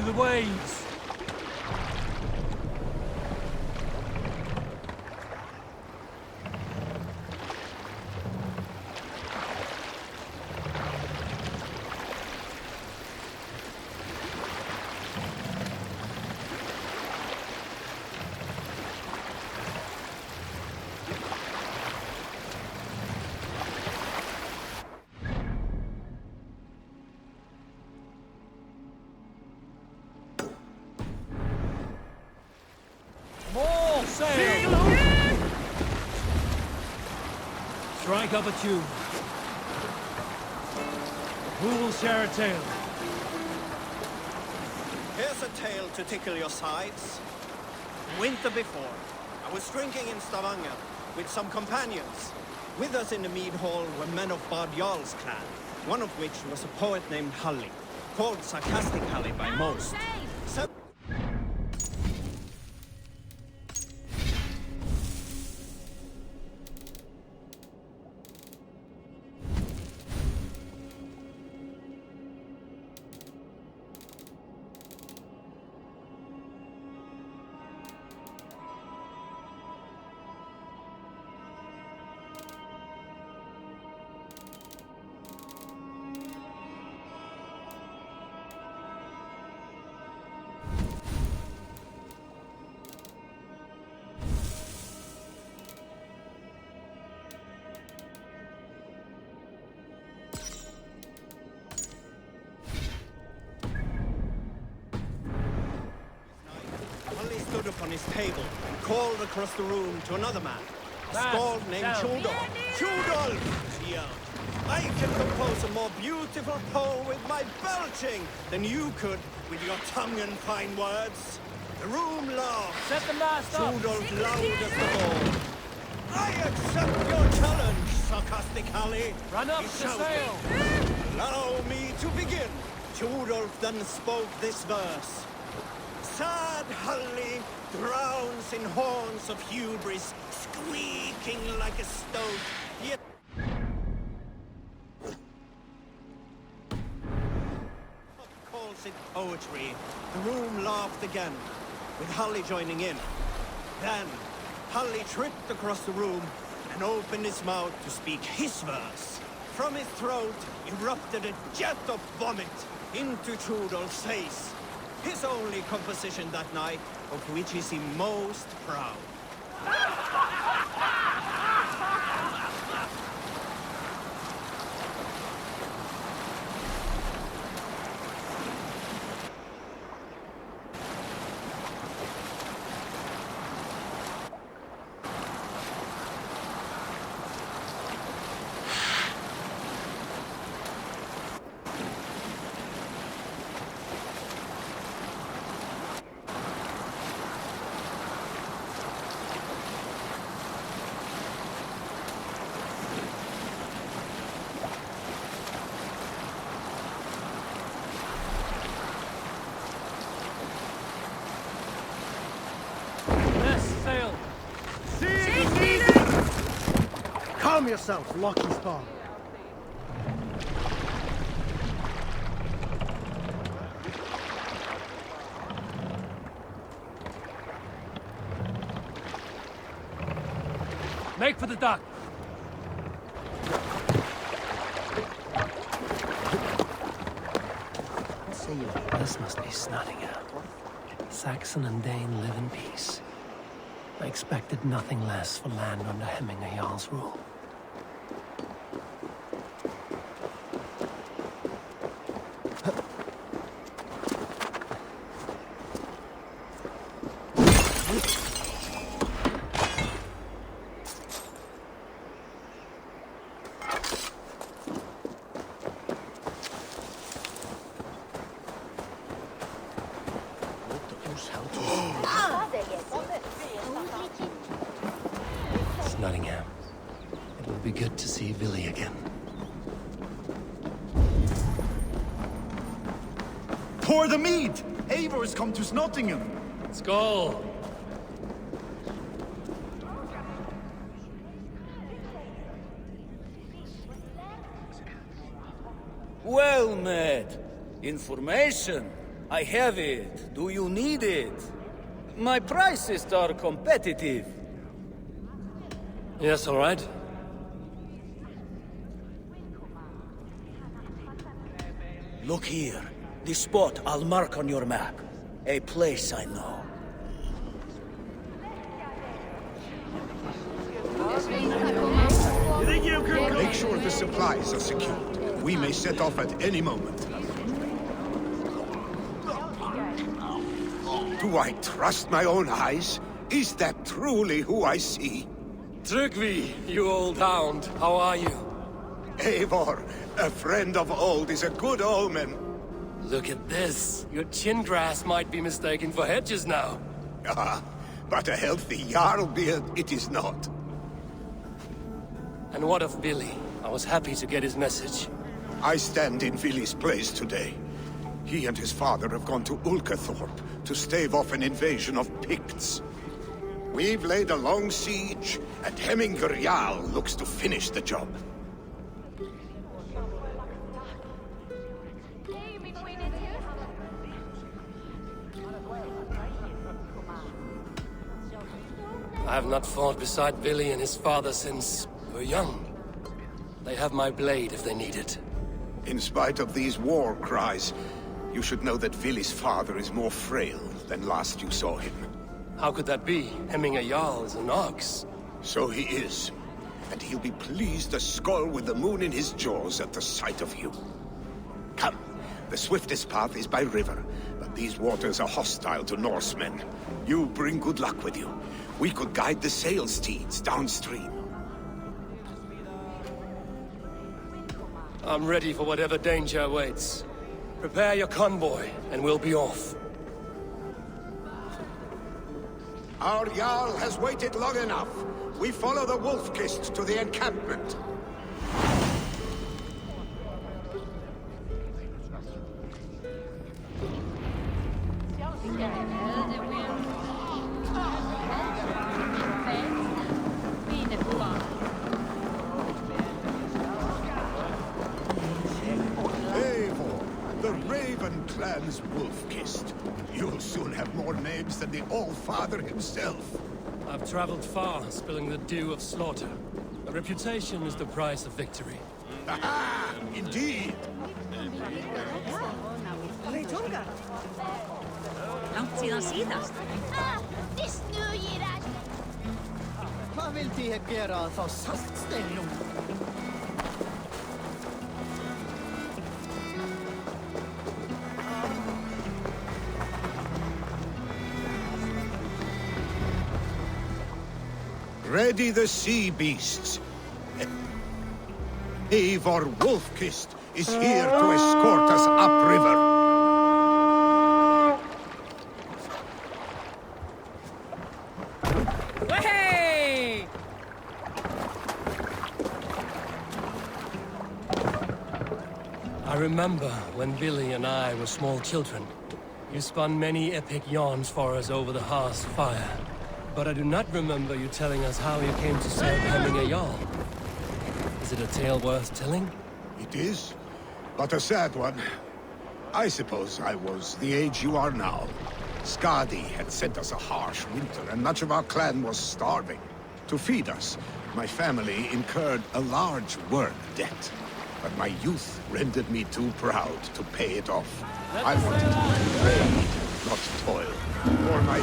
the waves. Sail! Strike up a tune. Who will share a tale? Here's a tale to tickle your sides. Winter before, I was drinking in Stavanger with some companions. With us in the mead hall were men of Bard Jarl's clan, one of which was a poet named Halli, called Sarcastic Halli by most. Stood upon his table and called across the room to another man, a skald named Tjodolf. Tjodolf! He yelled. I can compose a more beautiful poem with my belching than you could with your tongue and fine words. The room laughed. Set the mast up! Tjodolf loudest of all. I accept your challenge, Sarcastic Halli. Run up He the shouted. sail! Allow me to begin. Tjodolf then spoke this verse. Sad Halli drowns in horns of hubris, squeaking like a stoat, yet calls it poetry. The room laughed again, with Halli joining in. Then, Halli tripped across the room and opened his mouth to speak his verse. From his throat erupted a jet of vomit into Tjodolf's face. His only composition that night, of which is he most proud. Sail! Calm yourself, Lucky Star. Make for the dock! This must be Snottingham. Saxon and Dane live in peace. I expected nothing less for land under Hemminger Jarl's rule. Nottingham. It will be good to see Billy again. Pour the mead! Eivor has come to Snottingham. Skull! Well met. Information. I have it. Do you need it? My prices are competitive. Yes, all right. Look here. This spot I'll mark on your map. A place I know. Make sure the supplies are secured. We may set off at any moment. Do I trust my own eyes? Is that truly who I see? Tryggvi, you old hound. How are you? Eivor, a friend of old is a good omen. Look at this. Your chin grass might be mistaken for hedges now. Ah, but a healthy Jarl beard it is not. And what of Billy? I was happy to get his message. I stand in Vili's place today. He and his father have gone to Ulkathorpe to stave off an invasion of Picts. We've laid a long siege, and Hemminger Jarl looks to finish the job. I have not fought beside Billy and his father since we were young. They have my blade if they need it. In spite of these war cries, you should know that Vili's father is more frail than last you saw him. How could that be? Hemminger Jarl is an ox. So he is. And he'll be pleased as Skull with the moon in his jaws at the sight of you. Come, the swiftest path is by river, but these waters are hostile to Norsemen. You bring good luck with you. We could guide the sail steeds downstream. I'm ready for whatever danger awaits. Prepare your convoy, and we'll be off. Our Jarl has waited long enough. We follow the Wolf-Kist to the encampment. Eivor, the Raven clan's Wolf-Kist. You'll soon have more names than the All-Father himself. I've traveled far, spilling the dew of slaughter. A reputation is the price of victory. Aha! Indeed! Langt siden síðast. Visst nu, Girar. Hvað vildi ég gera að fá saltstein nú? Ready the sea beasts. Eivor Wolf-Kist is here to escort us upriver. Hey! I remember when Billy and I were small children. You spun many epic yarns for us over the hearth's fire. But I do not remember you telling us how you came to serve Hemminger Jarl. Is it a tale worth telling? It is, but a sad one. I suppose I was the age you are now. Skadi had sent us a harsh winter, and much of our clan was starving. To feed us, my family incurred a large work debt. But my youth rendered me too proud to pay it off. I wanted to trade, not toil. For my...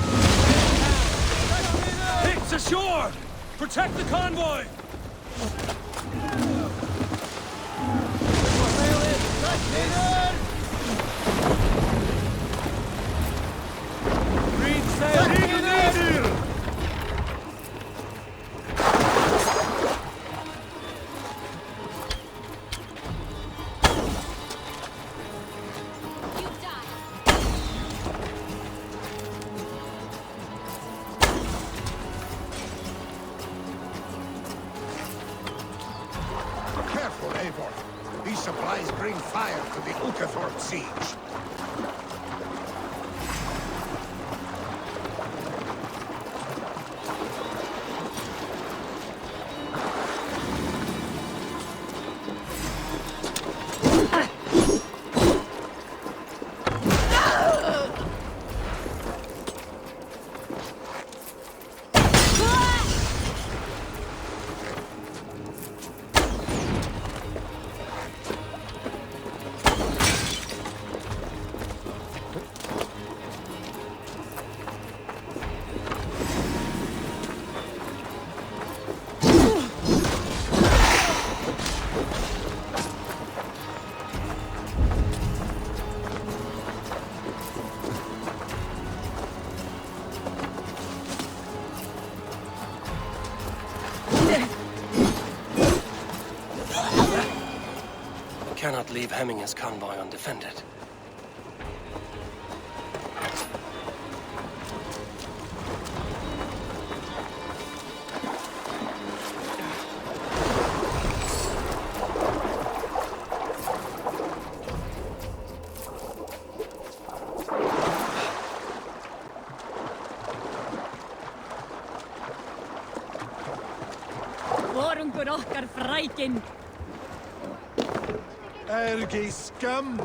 Picts ashore! Protect the convoy! Green sail! You die. Careful, Eivor. These supplies bring fire to the Ulkathorpe siege. not leave Hemminger's convoy undefended. Vorungur okkar frækin. Ergi scum!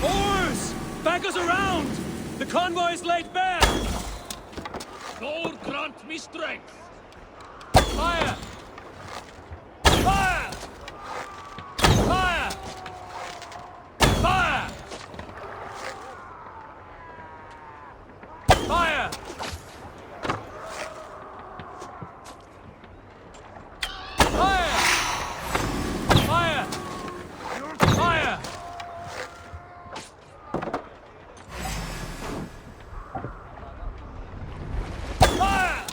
Oars! Back us around! The convoy is laid bare! Thor grant me strength! Fire! Fire! Fire! Fire! Fire! Fire! Fire! Fire! Fire!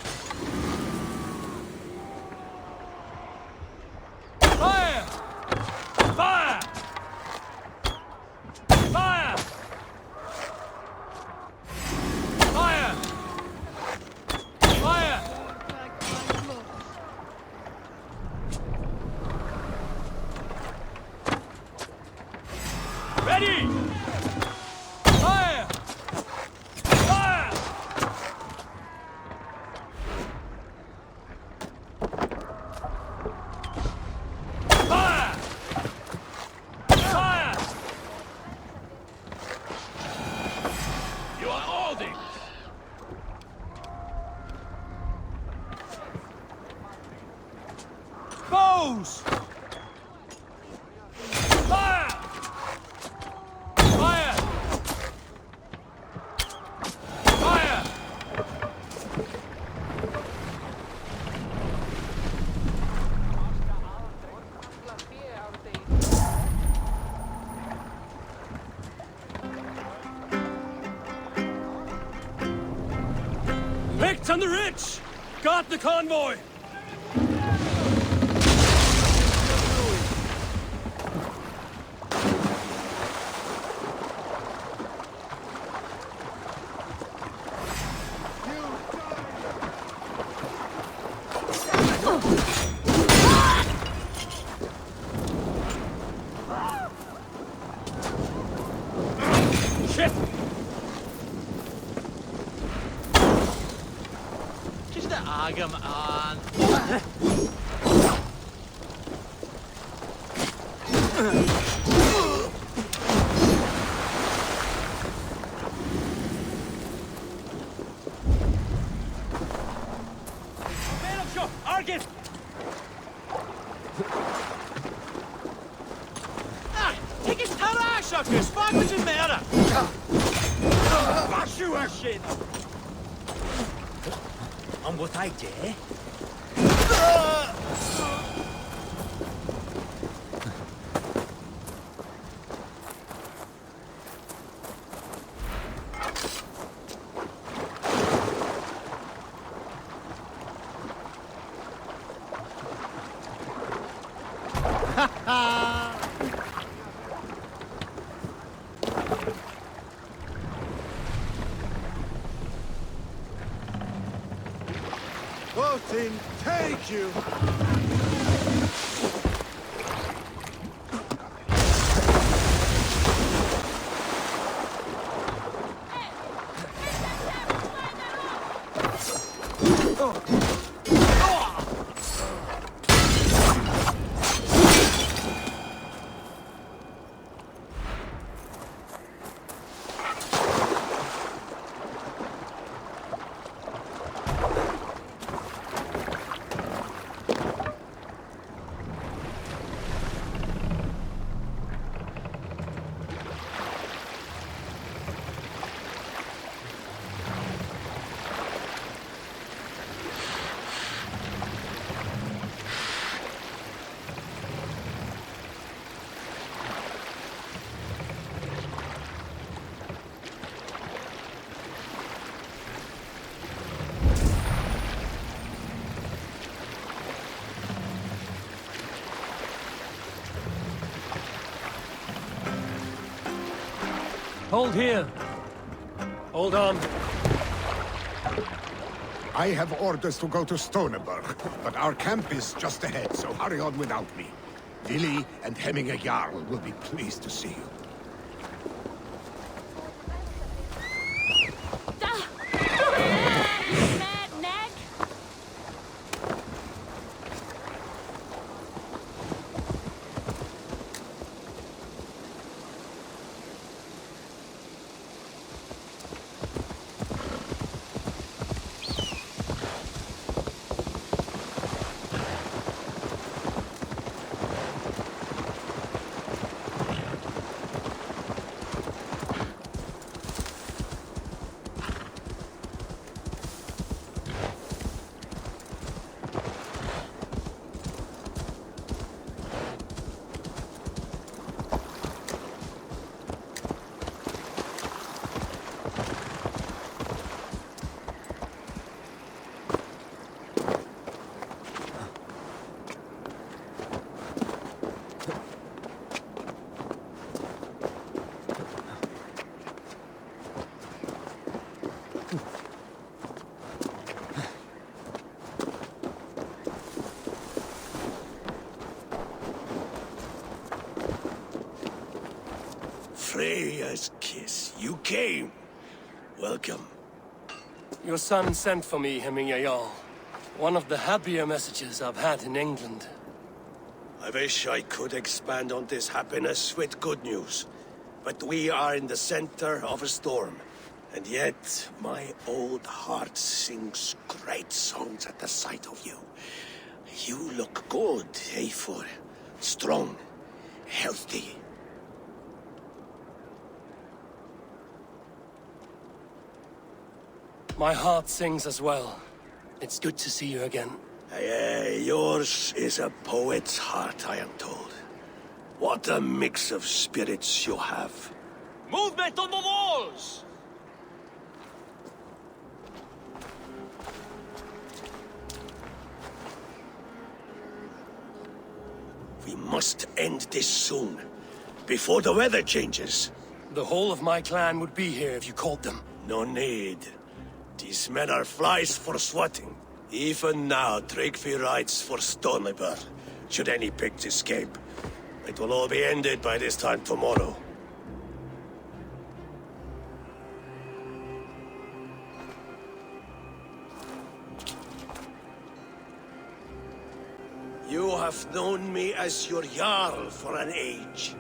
Fire! Fire! Fire! Fire! Fire! Ready! Fire! Fire! Fire! Fire! You are holding! Bows! Fire! Fire! Fire! Picked on the rich! Got the convoy! Shit! Just the agam on. Argit! Take his tara, shuckers! Fuck what's in matter! Bash you a shit! On what I dare? Voting, take you! Hold here. Hold on. I have orders to go to Stoneberg, but our camp is just ahead, so hurry on without me. Willi and Hemminger Jarl will be pleased to see you. Mad nag! Freya's kiss. You came. Welcome. Your son sent for me, Hemminger Jarl. One of the happier messages I've had in England. I wish I could expand on this happiness with good news. But we are in the center of a storm. And yet, my old heart sings great songs at the sight of you. You look good, Eivor. Strong, healthy. My heart sings as well. It's good to see you again. Yours is a poet's heart, I am told. What a mix of spirits you have. Movement on the walls! We must end this soon, before the weather changes. The whole of my clan would be here if you called them. No need. These men are flies for swatting. Even now, Tryggvi rides for Stoneberg, should any pigs escape. It will all be ended by this time tomorrow. You have known me as your Jarl for an age.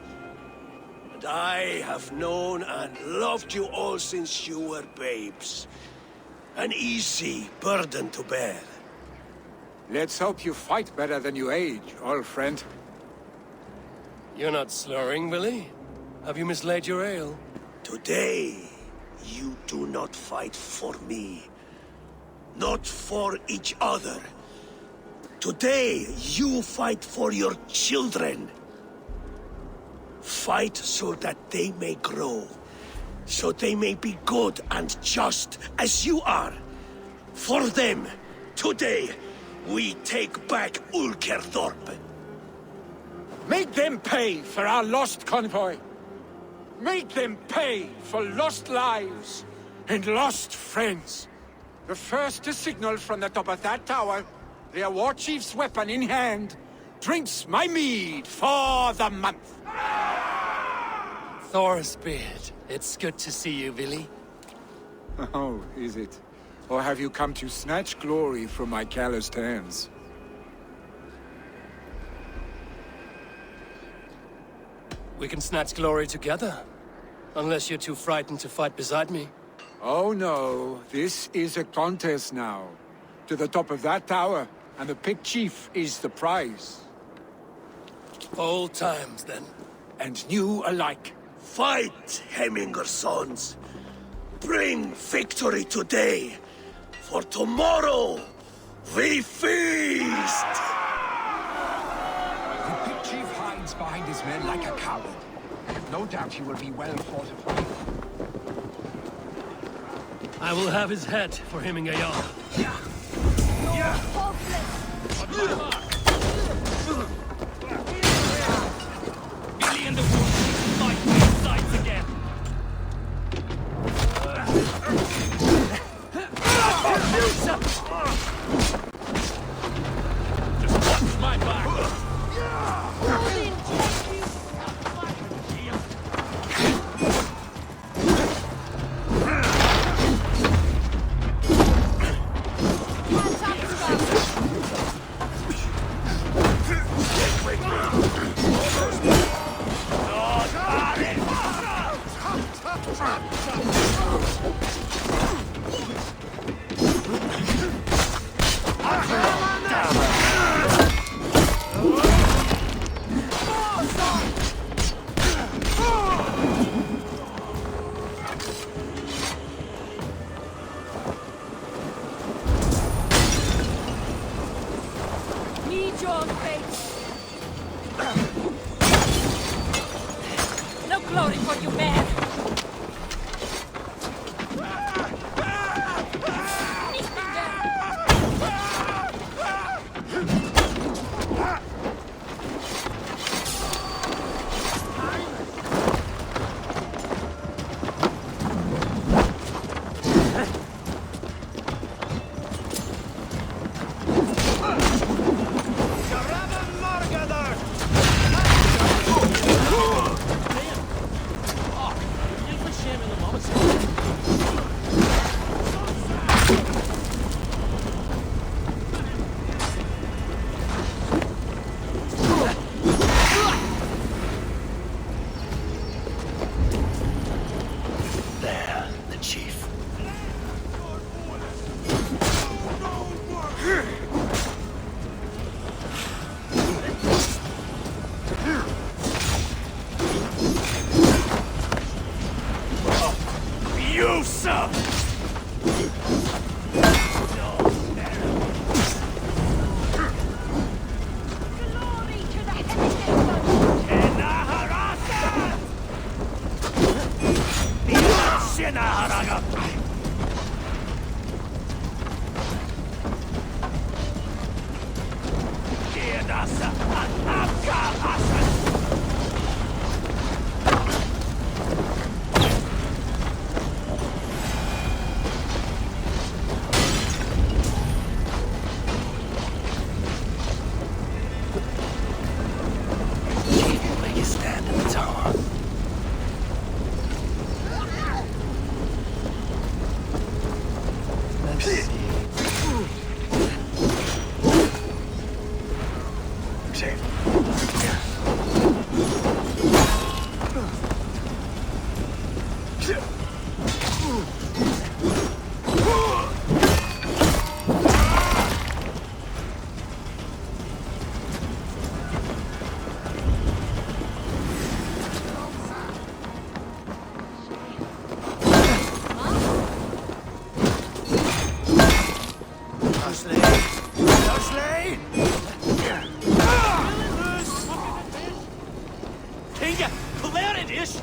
And I have known and loved you all since you were babes. An easy burden to bear. Let's hope you fight better than you age, old friend. You're not slurring, Willie? Have you mislaid your ale? Today, you do not fight for me. Not for each other. Today, you fight for your children. Fight so that they may grow. So they may be good and just as you are. For them, today, we take back Ulkerdorp. Make them pay for our lost convoy. Make them pay for lost lives and lost friends. The first to signal from the top of that tower, their war chief's weapon in hand, drinks my mead for the month. Thor's beard. It's good to see you, Willie. Oh, is it? Or have you come to snatch glory from my calloused hands? We can snatch glory together. Unless you're too frightened to fight beside me. Oh no, this is a contest now. To the top of that tower, and the Pig Chief is the prize. Old times, then. And new alike. Fight, Hemminger sons. Bring victory today. For tomorrow, we feast! The Pig Chief hides behind his men like a coward. No doubt he will be well fortified. I will have his head for Hemminger Jarl. Billy and the wolves fight both sides again. Glory for you, man! You suck! Glory to the heavenly Make a stand in the tower. Let's see. Kinga, clear it is!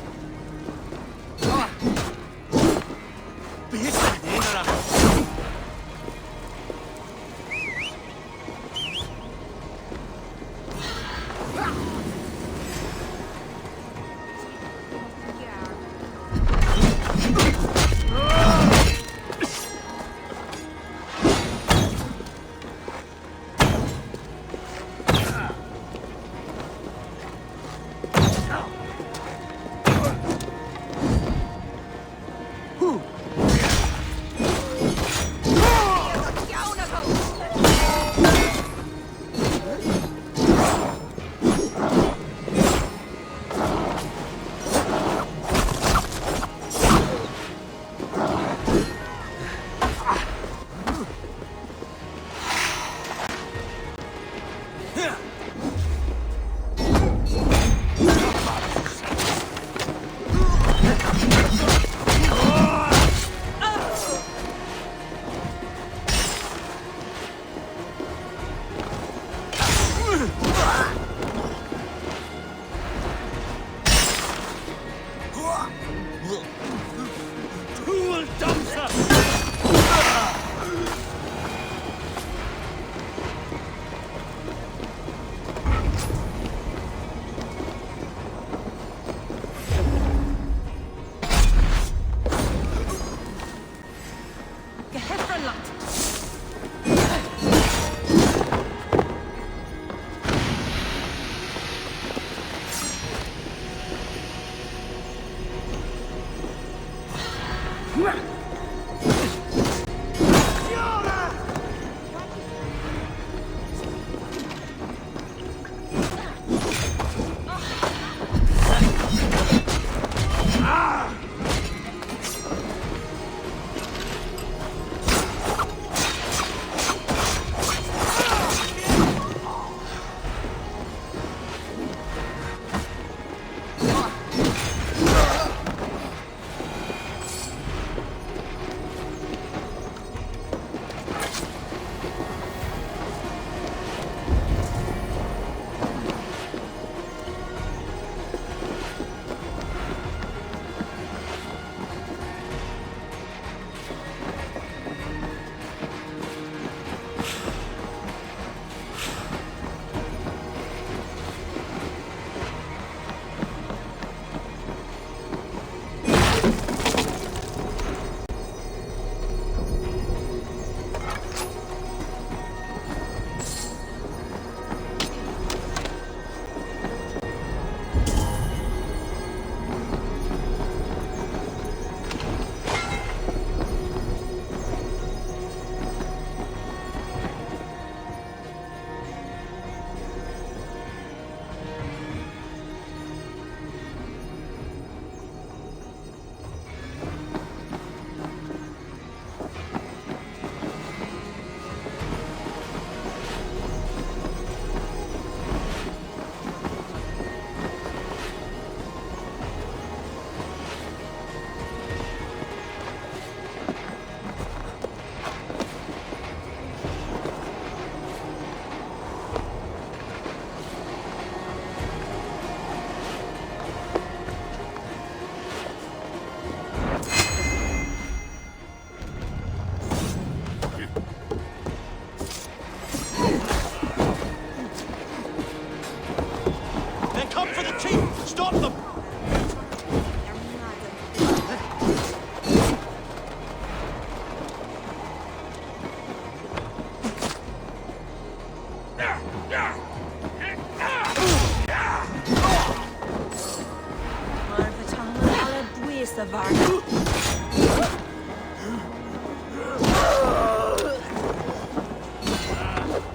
Savar.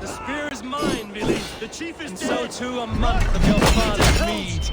The spear is mine, Billy. The chief is And dead. so too a month of your father's mead.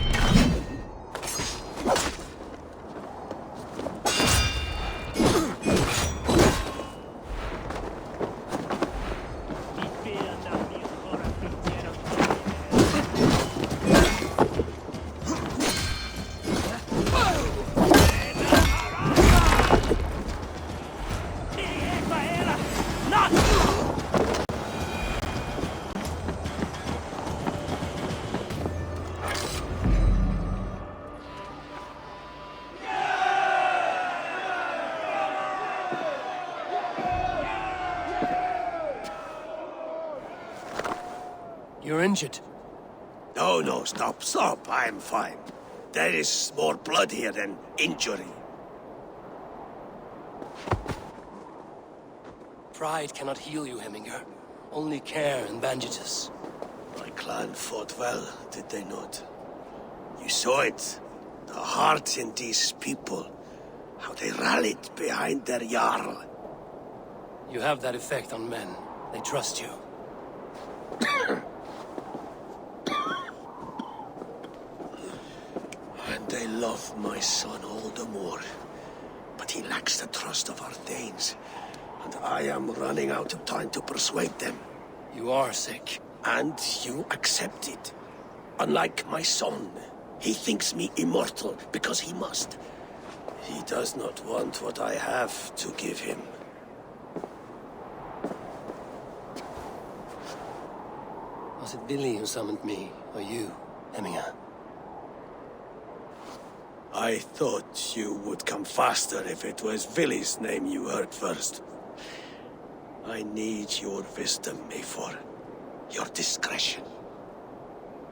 You're injured. No, stop. I'm fine. There is more blood here than injury. Pride cannot heal you, Heminger. Only care and bandages. My clan fought well, did they not? You saw it. The heart in these people. How they rallied behind their Jarl. You have that effect on men. They trust you. And they love my son all the more. But he lacks the trust of our Danes. And I am running out of time to persuade them. You are sick. And you accept it. Unlike my son, he thinks me immortal because he must. He does not want what I have to give him. Was it Billy who summoned me, or you, Heminger? I thought you would come faster if it was Villy's name you heard first. I need your wisdom, Eivor. Your discretion.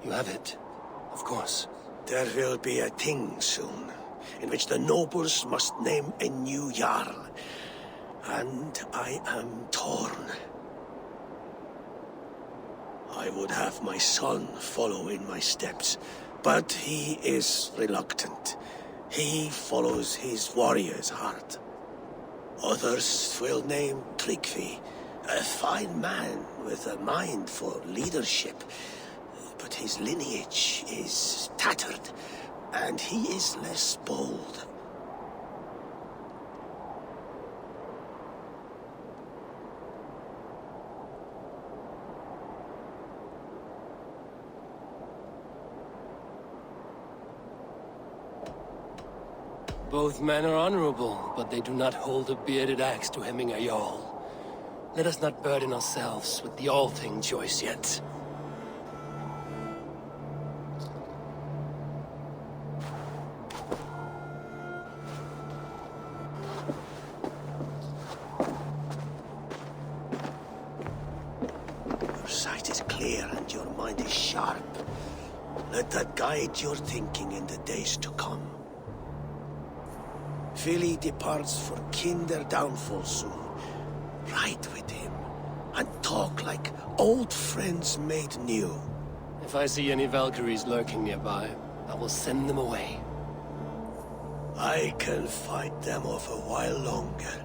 You have it, of course. There will be a thing soon, in which the nobles must name a new Jarl. And I am torn. I would have my son follow in my steps, but he is reluctant. He follows his warrior's heart. Others will name Tryggvi, a fine man with a mind for leadership. But his lineage is tattered, and he is less bold. Both men are honorable, but they do not hold a bearded axe to Heminger Jarl. Let us not burden ourselves with the Althing choice yet. Your sight is clear and your mind is sharp. Let that guide your thinking in the days to come. Vili departs for Kinder downfall soon. Ride with him, and talk like old friends made new. If I see any Valkyries lurking nearby, I will send them away. I can fight them off a while longer.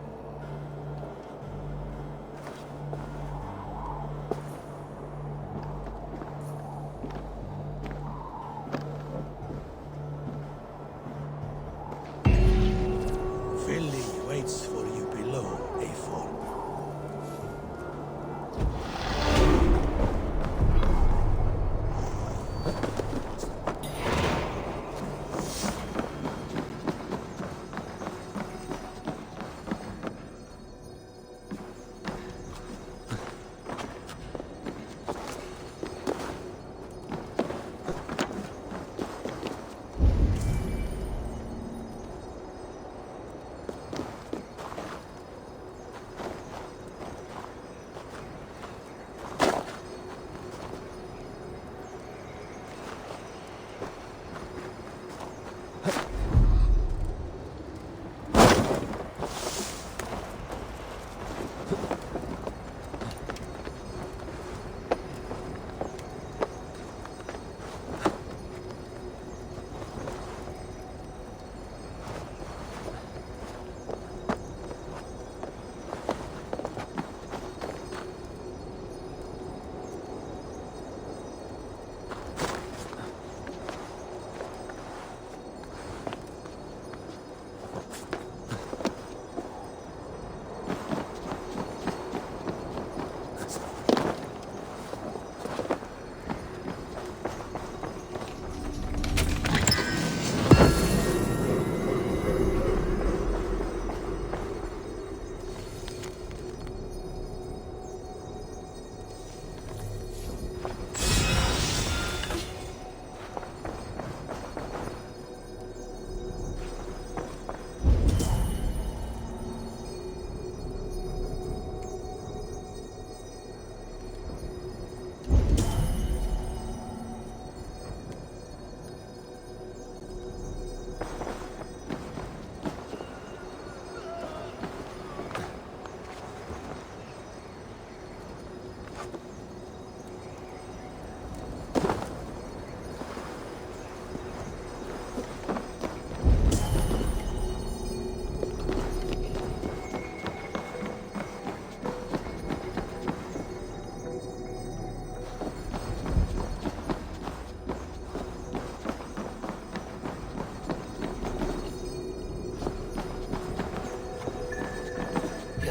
Vili waits for you below, Eivor.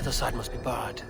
other side must be barred.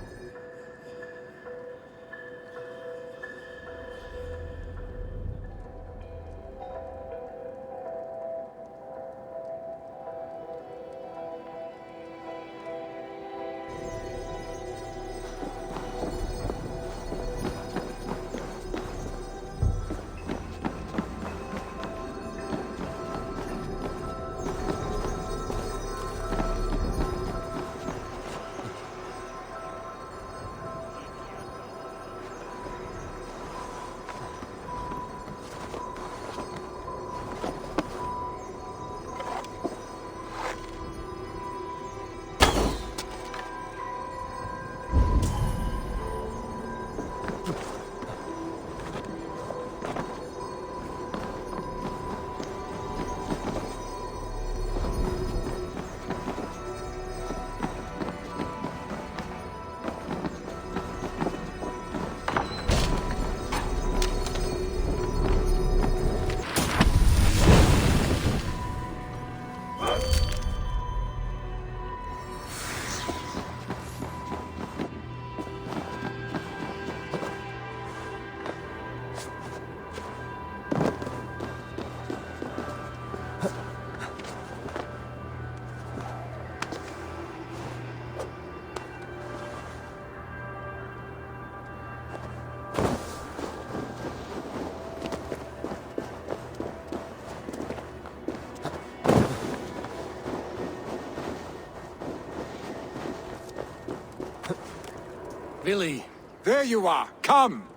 Billy. There you are. Come.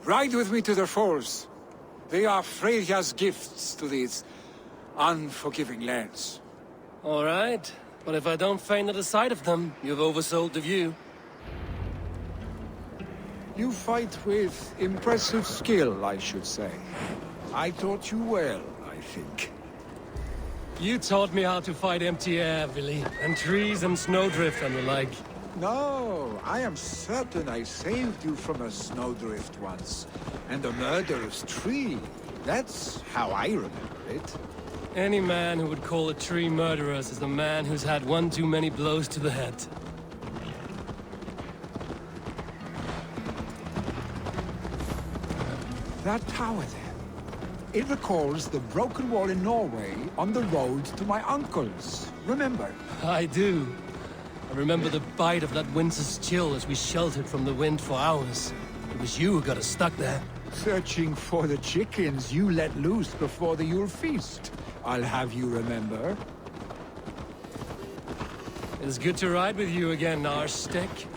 Ride with me to the falls. They are Freya's gifts to these unforgiving lands. All right. But if I don't faint at the sight of them, you've oversold the view. You fight with impressive skill, I should say. I taught you well, I think. You taught me how to fight empty air, Billy, and trees and snowdrift and the like. No, I am certain I saved you from a snowdrift once, and a murderous tree. That's how I remember it. Any man who would call a tree murderous is a man who's had one too many blows to the head. That tower there. It recalls the broken wall in Norway on the road to my uncle's. Remember? I do. I remember the bite of that winter's chill as we sheltered from the wind for hours. It was you who got us stuck there. Searching for the chickens you let loose before the Yule feast. I'll have you remember. It's good to ride with you again, Arstick.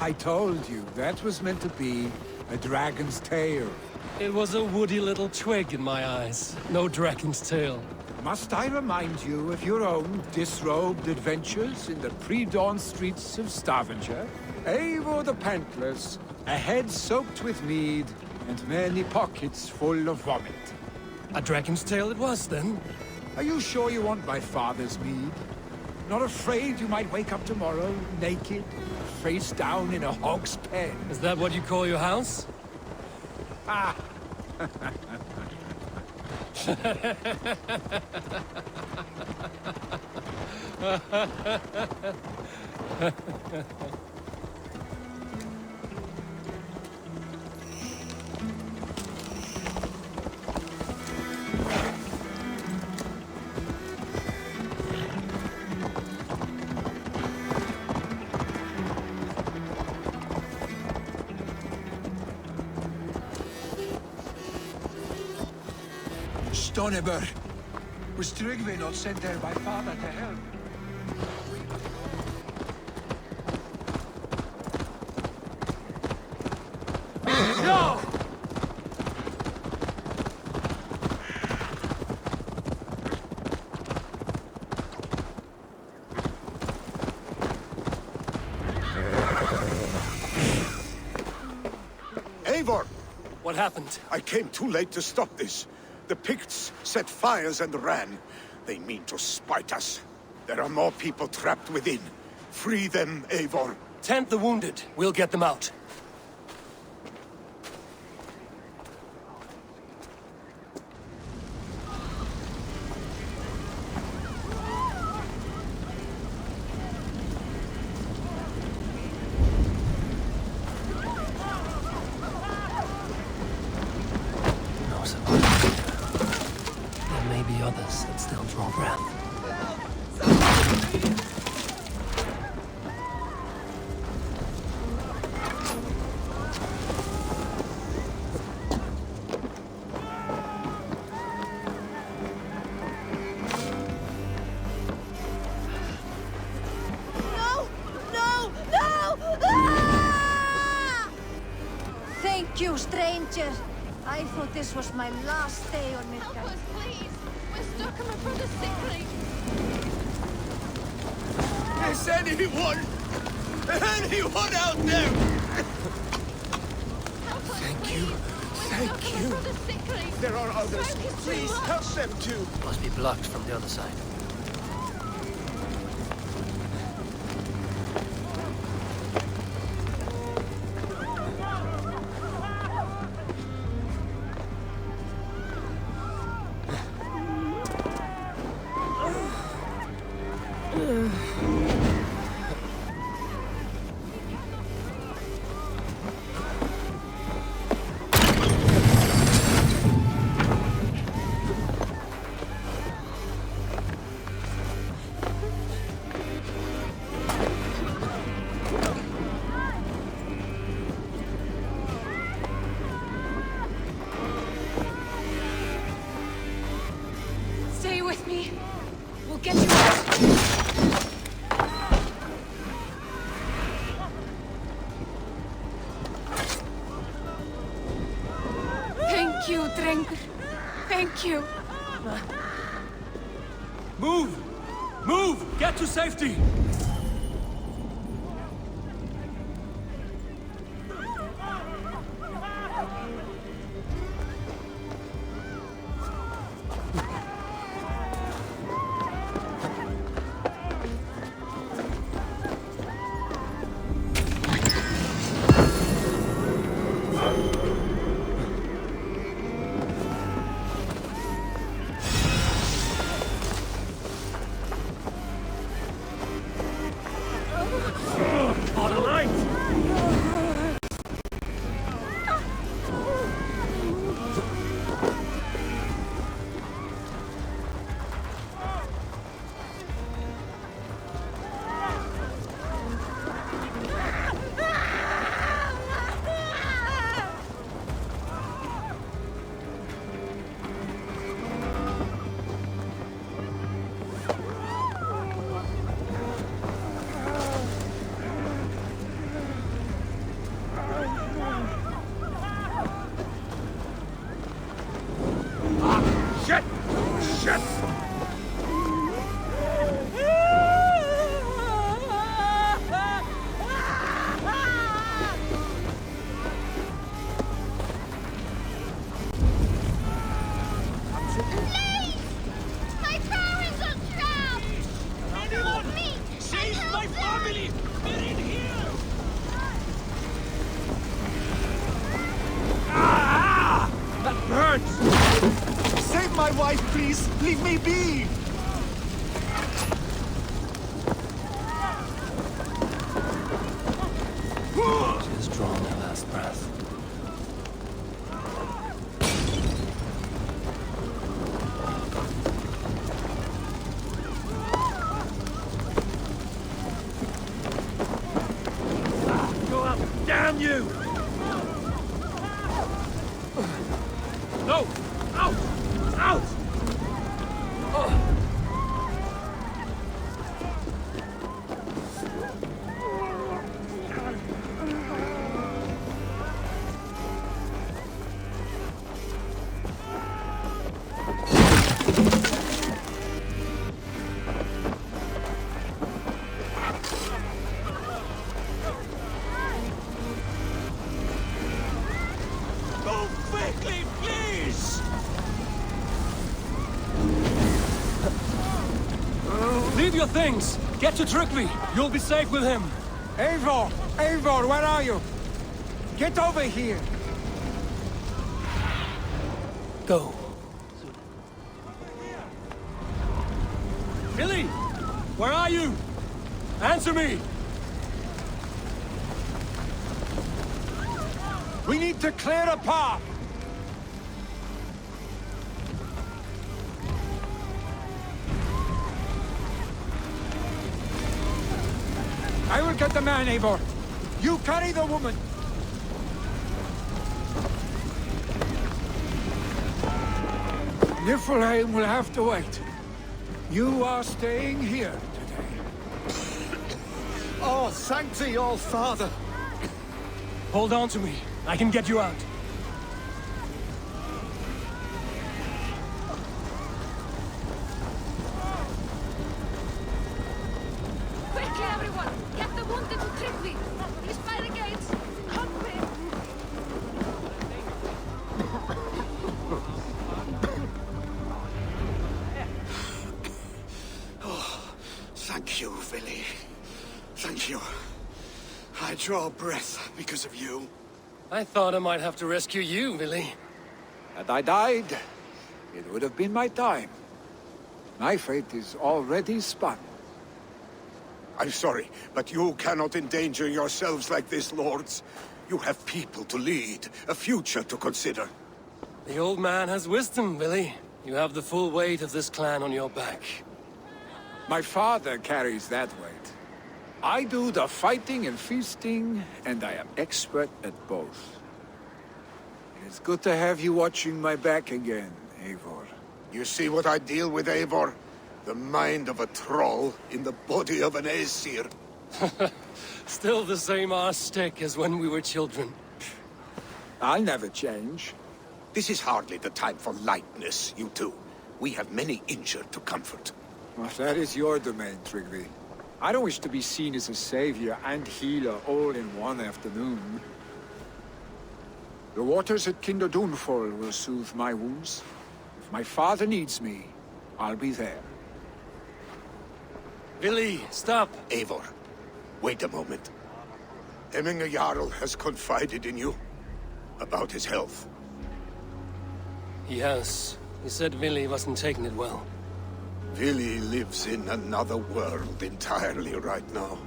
I told you, that was meant to be a dragon's tail. It was a woody little twig in my eyes. No dragon's tail. Must I remind you of your own disrobed adventures in the pre-dawn streets of Stavanger? Eivor the Pantless, a head soaked with mead, and many pockets full of vomit. A dragon's tail it was, then? Are you sure you want my father's mead? Not afraid you might wake up tomorrow, naked, face down in a hog's pen? Is that what you call your house? Ah! Stonebur. Was Tryggvi not sent there by father to help? No! Eivor! What happened? I came too late to stop this. The Picts set fires and ran. They mean to spite us. There are more people trapped within. Free them, Eivor. Tend the wounded. We'll get them out. I'll draw breath. No! No! No! Ah! Thank you, stranger. I thought this was my last day on Midgard. Help us, please! We're stuck on my brother's sick leave. Is anyone out there? Thank you. Thank you. My brother's sick leave. There are others. Smoke is too Please much. help them too. Must be blocked from the other side. Stay with me. We'll get you out. Thank you, Drengur. Thank you. Move! Move! Get to safety! Shit! Shit! My parents are trapped! Help me! Save my family! They're in here! Ah! That hurts! Save my wife, please! Leave me be! She has drawn her last breath. Go up! Damn you! No! Out! Out! Go quickly, please! Leave your things! Get to Trygvi! You'll be safe with him! Eivor! Eivor, where are you? Get over here! Go. Billy! Where are you? Answer me! We need to clear a path! I'll get the man, Eivor. You carry the woman. Niflheim will have to wait. You are staying here today. Oh, thank thee, all father. Hold on to me. I can get you out. Quickly, everyone! Get the wounded to Tryggvi! He's by the gates! Come quick! Thank you, Vili. Thank you. I draw breath because of you. I thought I might have to rescue you, Vili. Had I died, it would have been my time. My fate is already spun. I'm sorry, but you cannot endanger yourselves like this, lords. You have people to lead, a future to consider. The old man has wisdom, Vili. You have the full weight of this clan on your back. My father carries that weight. I do the fighting and feasting, and I am expert at both. It is good to have you watching my back again, Eivor. You see what I deal with, Eivor? The mind of a troll in the body of an Aesir. Still the same arse stick as when we were children. I'll never change. This is hardly the time for lightness, you two. We have many injured to comfort. Well, that is your domain, Tryggvi. I don't wish to be seen as a savior and healer all in one afternoon. The waters at Kinderdunfol will soothe my wounds. If my father needs me, I'll be there. Vili, stop! Eivor, wait a moment. Hemminger Jarl has confided in you about his health. He has. He said Vili wasn't taking it well. Vili lives in another world entirely right now.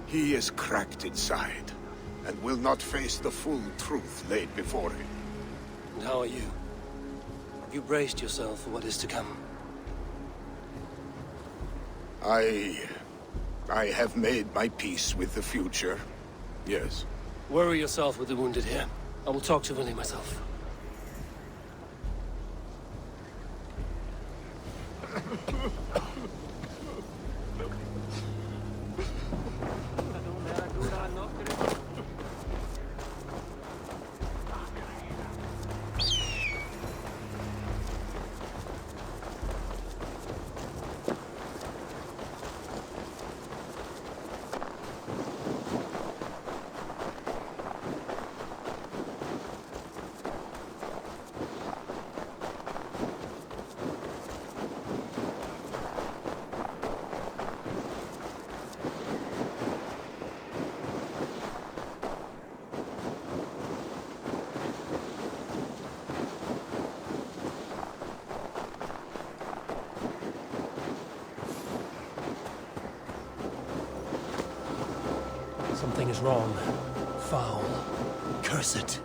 He is cracked inside, and will not face the full truth laid before him. And how are you? Have you braced yourself for what is to come? I have made my peace with the future. Yes. Worry yourself with the wounded here. I will talk to Vili myself. Something is wrong. Foul. Curse it.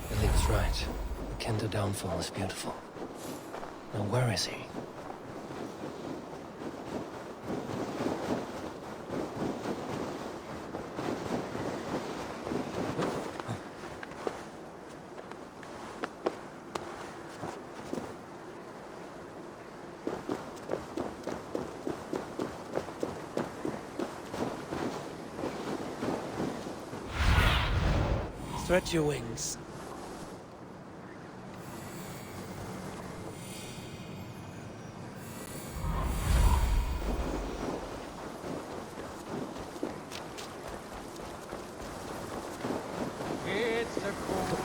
Billy was right. The Kinder downfall is beautiful. Now where is he? Stretch your wings. It's a cold.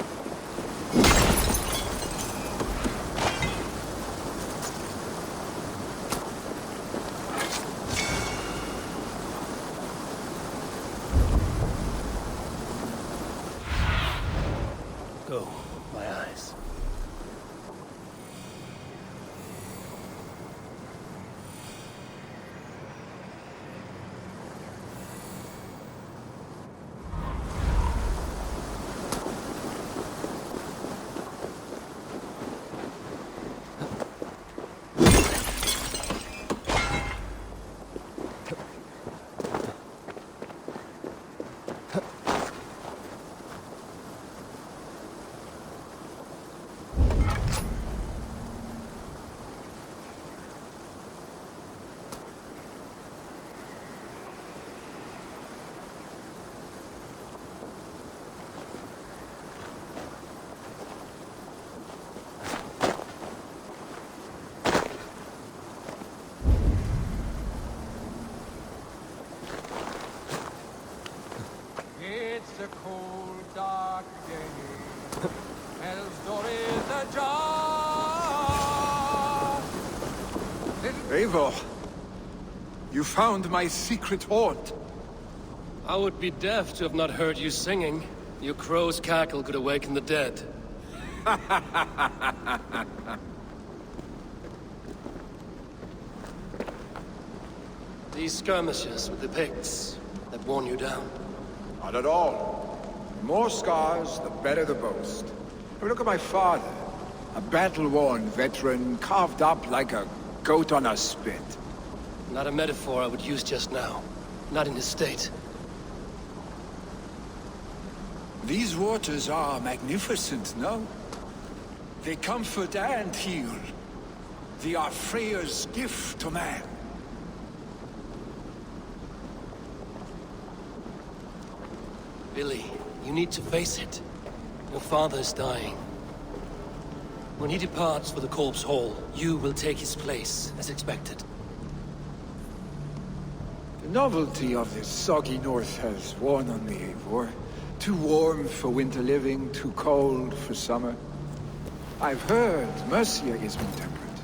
Eivor, you found my secret haunt. I would be deaf to have not heard you singing. Your crow's cackle could awaken the dead. These skirmishes with the Picts that worn you down? Not at all. The more scars, the better the boast. But look at my father. A battle-worn veteran, carved up like a goat on a spit. Not a metaphor I would use just now. Not in his state. These waters are magnificent, no? They comfort and heal. They are Freya's gift to man. Billy, you need to face it. Your father is dying. When he departs for the Corpse Hall, you will take his place, as expected. The novelty of this soggy north has worn on me, Eivor. Too warm for winter living, too cold for summer. I've heard Mercia is more temperate.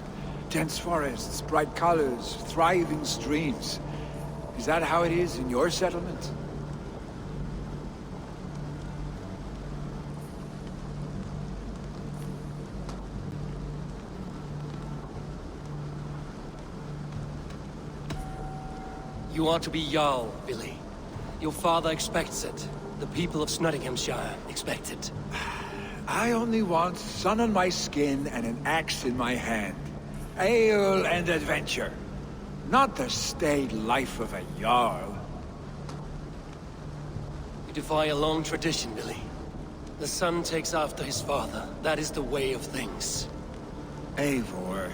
Dense forests, bright colors, thriving streams. Is that how it is in your settlement? You are to be Jarl, Billy. Your father expects it. The people of Nottinghamshire expect it. I only want sun on my skin and an axe in my hand. Ale and adventure. Not the staid life of a Jarl. You defy a long tradition, Billy. The son takes after his father. That is the way of things. Eivor.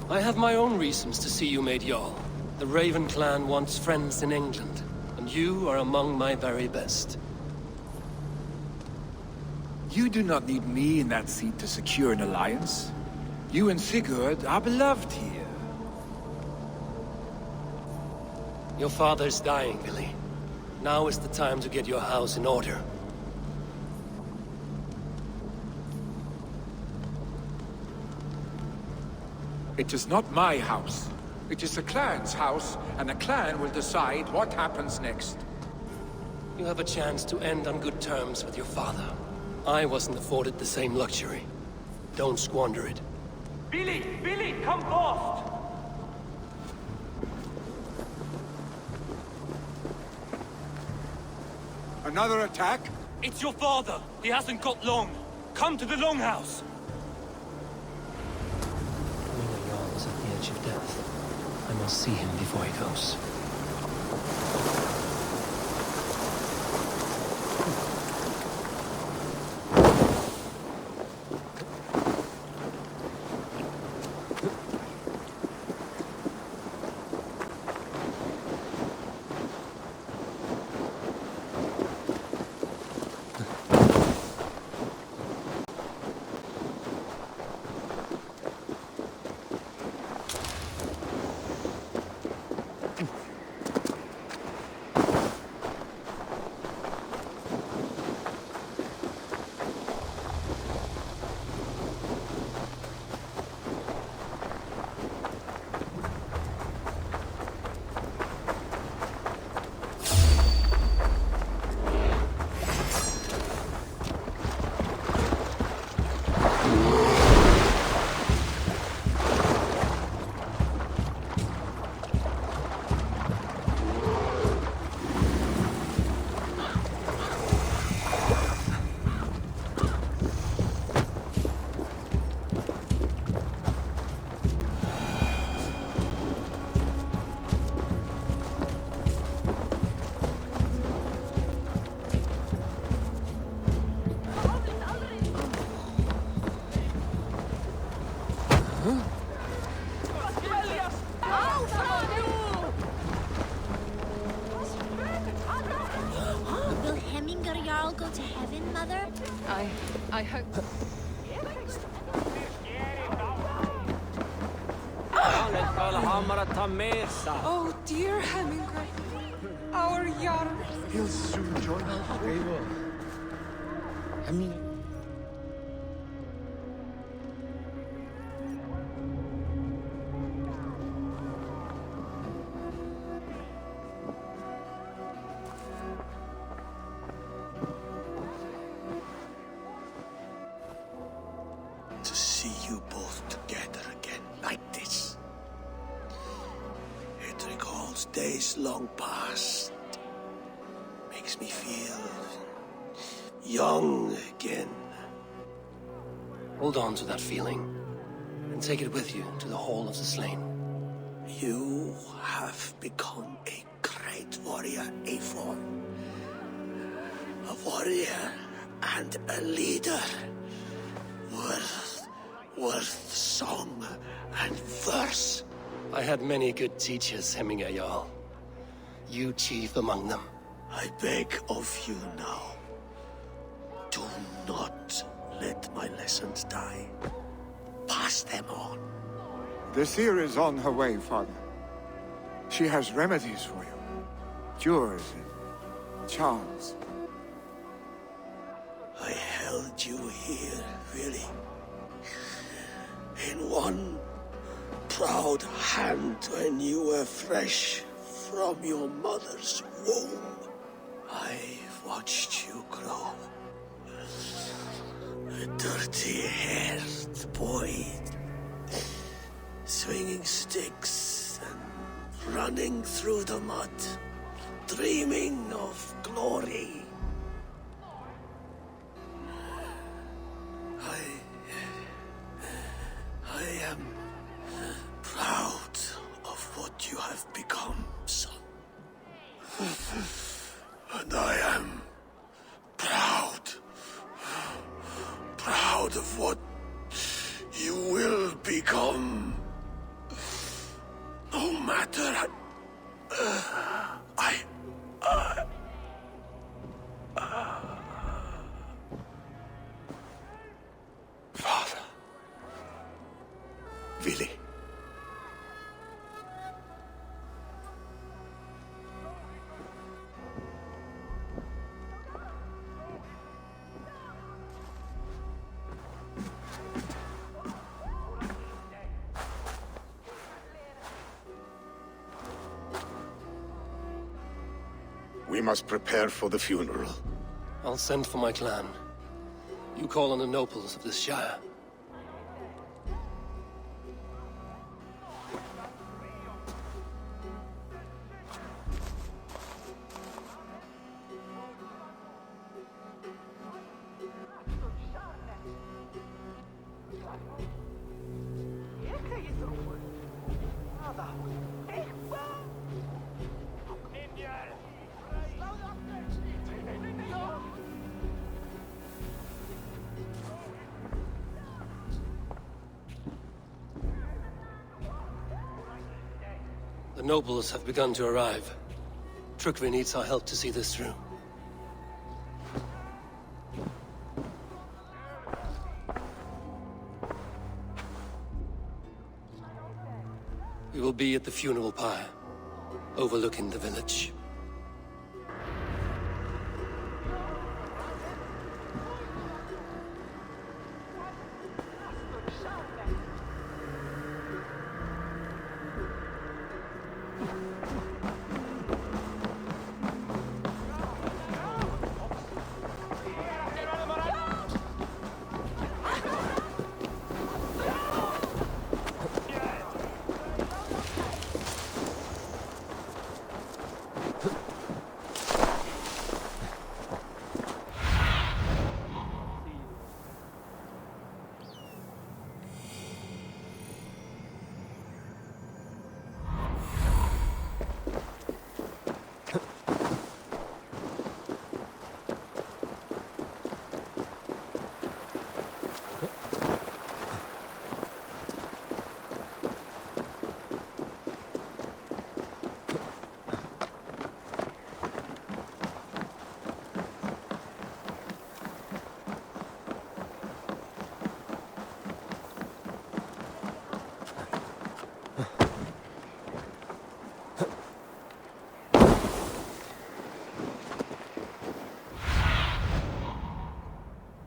I have my own reasons to see you made Jarl. The Raven clan wants friends in England, and you are among my very best. You do not need me in that seat to secure an alliance. You and Sigurd are beloved here. Your father is dying, Billy. Now is the time to get your house in order. It is not my house. It is the clan's house, and the clan will decide what happens next. You have a chance to end on good terms with your father. I wasn't afforded the same luxury. Don't squander it. Billy! Billy, come fast! Another attack? It's your father! He hasn't got long! Come to the Longhouse! Knowing Jarl is at the edge of death, I must see him before he goes. Will Hemminger Jarl go to heaven, Mother? I hope... Oh, dear Hemminger. Our Jarl. He'll soon join us, Eivor. days long past makes me feel young again. Hold on to that feeling, and take it with you to the Hall of the Slain. You have become a great warrior, Eivor. A warrior and a leader. Worth song and verse. I had many good teachers, Hemminger Jarl. You chief among them. I beg of you now, do not let my lessons die. Pass them on. The seer is on her way, Father. She has remedies for you. Cures and charms. I held you here, really. In one proud hand when you were fresh from your mother's womb. I've watched you grow. A dirty-haired boy, swinging sticks and running through the mud, dreaming of glory. I am proud of what you have become, son. And I am proud of what you will become. No matter Father. Vili. We must prepare for the funeral. I'll send for my clan. You call on the nobles of this shire. The nobles have begun to arrive. Trukvi needs our help to see this through. We will be at the funeral pyre, overlooking the village.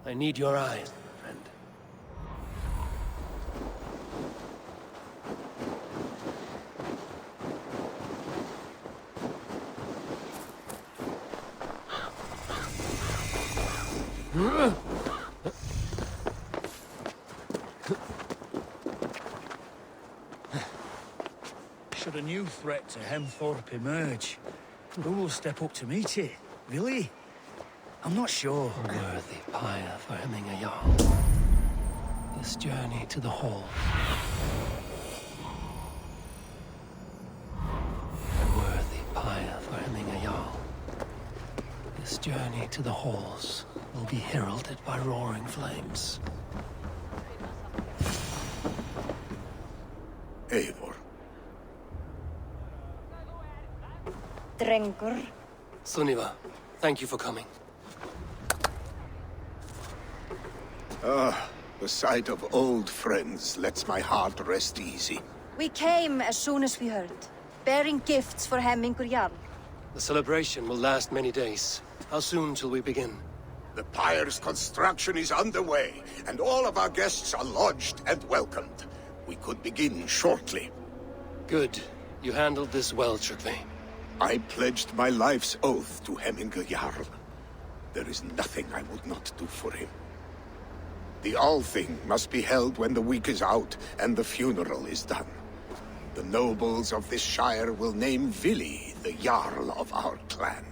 I need your eyes, friend. Should a new threat to Hemthorpe emerge, who will step up to meet it? Really? I'm not sure. A worthy pyre for hemming a Jarl. This journey to the hall. A worthy pyre for hemming a Jarl. This journey to the halls will be heralded by roaring flames. Eivor. Drengur. Sunniva, thank you for coming. The sight of old friends lets my heart rest easy. We came as soon as we heard, bearing gifts for Hemmingur Jarl. The celebration will last many days. How soon till we begin? The pyre's construction is underway, and all of our guests are lodged and welcomed. We could begin shortly. Good. You handled this well, Tryggvi. I pledged my life's oath to Hemmingur Jarl. There is nothing I would not do for him. The Althing must be held when the week is out and the funeral is done. The nobles of this shire will name Vili the Jarl of our clan.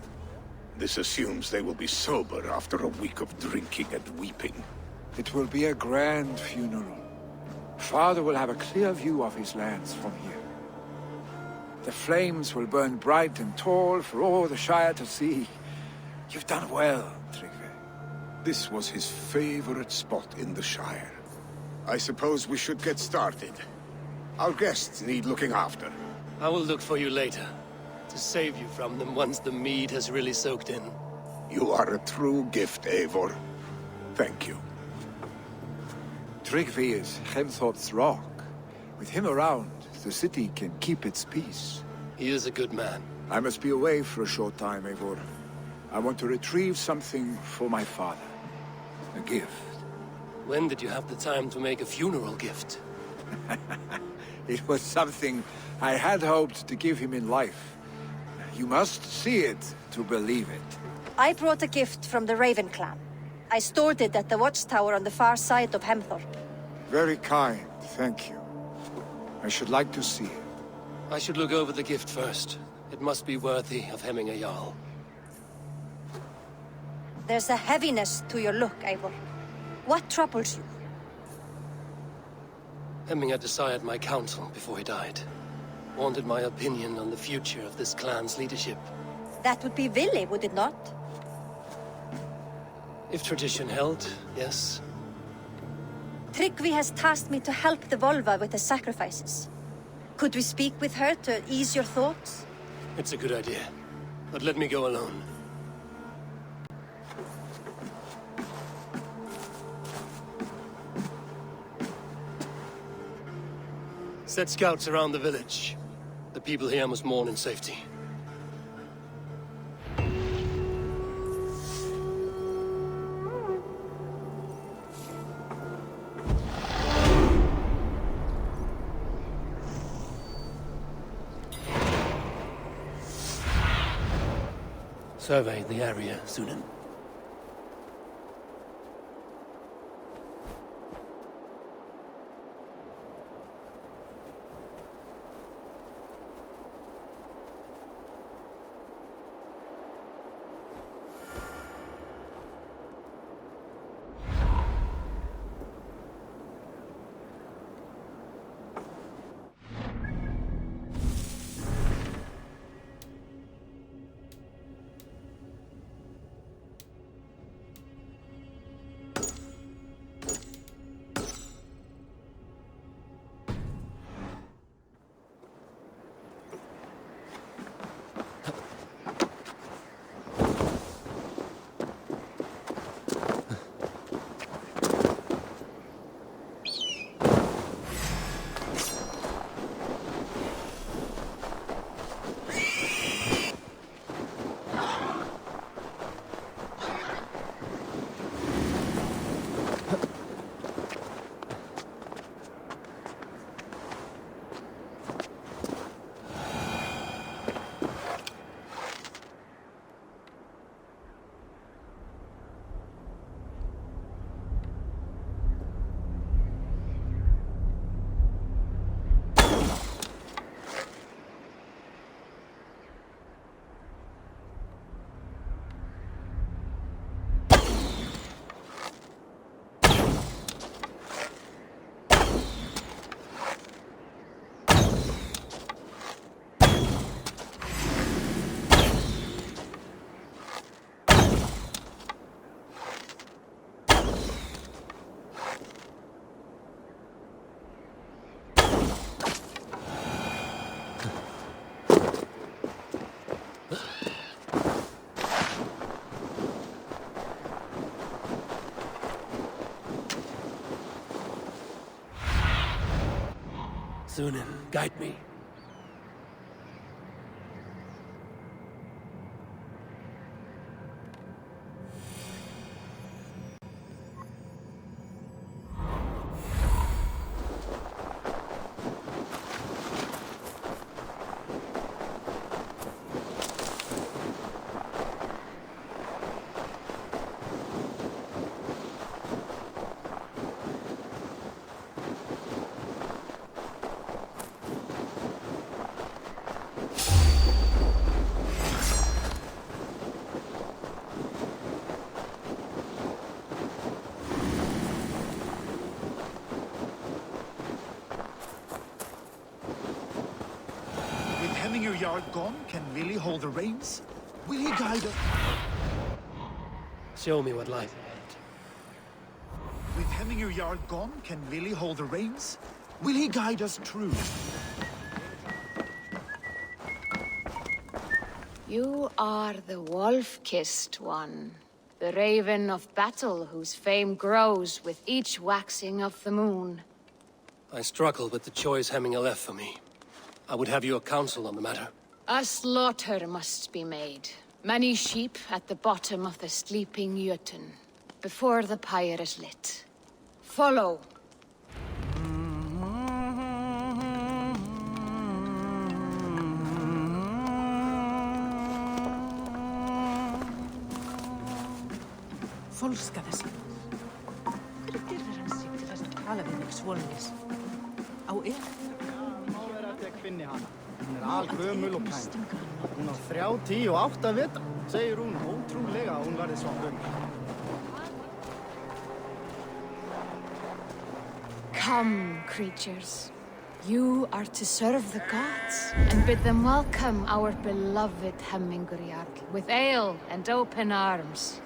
This assumes they will be sober after a week of drinking and weeping. It will be a grand funeral. Father will have a clear view of his lands from here. The flames will burn bright and tall for all the Shire to see. You've done well, Tryggvi. This was his favorite spot in the Shire. I suppose we should get started. Our guests need looking after. I will look for you later, to save you from them once the mead has really soaked in. You are a true gift, Eivor. Thank you. Tryggvi is Hemthorpe's rock. With him around, the city can keep its peace. He is a good man. I must be away for a short time, Eivor. I want to retrieve something for my father. A gift. When did you have the time to make a funeral gift? It was something I had hoped to give him in life. You must see it to believe it. I brought a gift from the Raven clan. I stored it at the watchtower on the far side of Hemthorpe. Very kind, thank you. I should like to see it. I should look over the gift first. It must be worthy of hemming a Jarl. There's a heaviness to your look, Eivor. What troubles you? Hemming had desired my counsel before he died. Wanted my opinion on the future of this clan's leadership. That would be Vili, would it not? If tradition held, yes. Tryggvi has tasked me to help the Volva with the sacrifices. Could we speak with her to ease your thoughts? It's a good idea. But let me go alone. Set scouts around the village. The people here must mourn in safety. Survey the area, Sunan. Sunan, guide me. With Hemminger Jarl gone, can Willie hold the reins? Will he guide us? Show me what lies ahead. With Hemminger Jarl gone, can Willie hold the reins? Will he guide us true? You are the wolf-kissed one. The raven of battle whose fame grows with each waxing of the moon. I struggle with the choice Hemminger left for me. I would have your counsel on the matter. A slaughter must be made. Many sheep at the bottom of the sleeping Jötun, before the pyre is lit. Follow. Fólska þessi. Hvernig dirfir hann sig til þess að tala við mig svoleiðis? Á Má vera að ég finni hana. Hún algömul og kænd. Hún á 38 vetra. Segir hún ótrúlega að hún verði svo gömul. Come, creatures. You are to serve the gods, and bid them welcome our beloved Hemminger Jarl, with ale and open arms.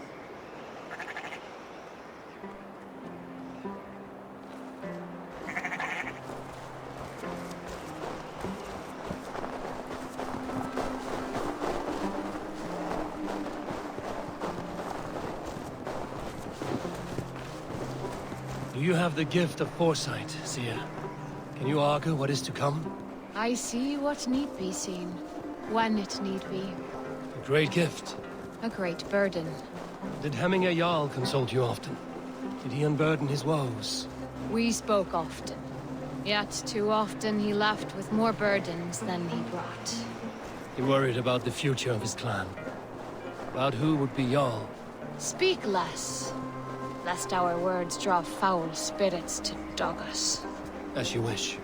Do you have the gift of foresight, Seer? Can you argue what is to come? I see what need be seen, when it need be. A great gift. A great burden. Did Hemminger Jarl consult you often? Did he unburden his woes? We spoke often. Yet too often he left with more burdens than he brought. He worried about the future of his clan. About who would be Jarl. Speak less, lest our words draw foul spirits to dog us. As you wish.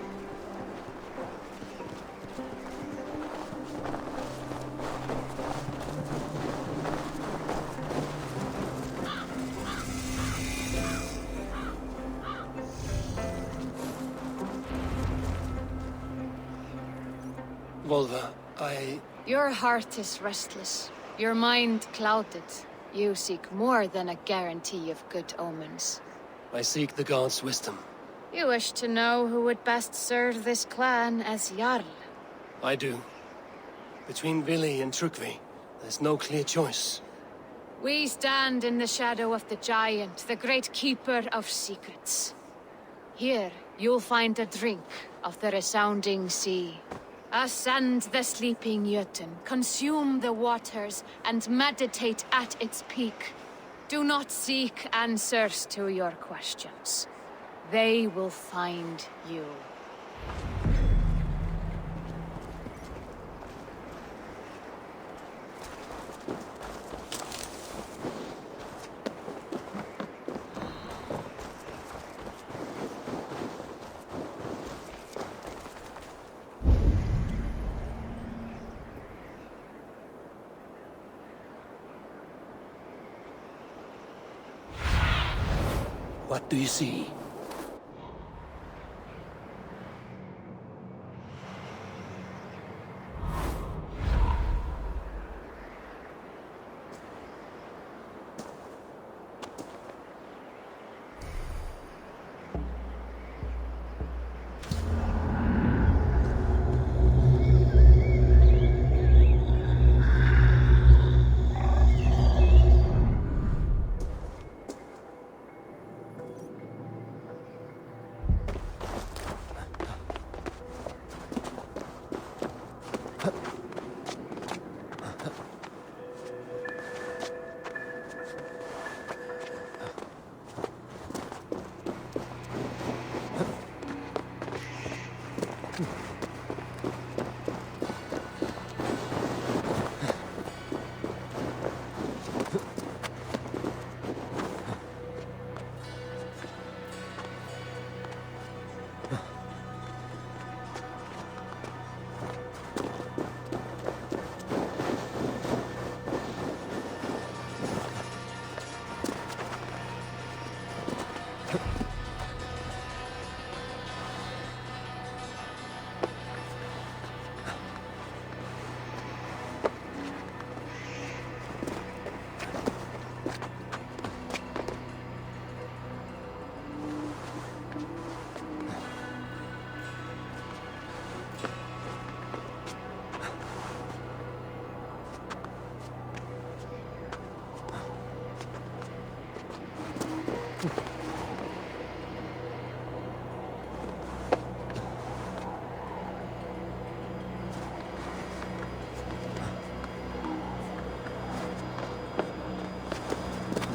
Volva, Your heart is restless, your mind clouded. You seek more than a guarantee of good omens. I seek the gods' wisdom. You wish to know who would best serve this clan as Jarl. I do. Between Vili and Trukvi, there's no clear choice. We stand in the shadow of the giant, the great keeper of secrets. Here, you'll find a drink of the resounding sea. Ascend the sleeping Jötun, consume the waters, and meditate at its peak. Do not seek answers to your questions. They will find you. What do you see?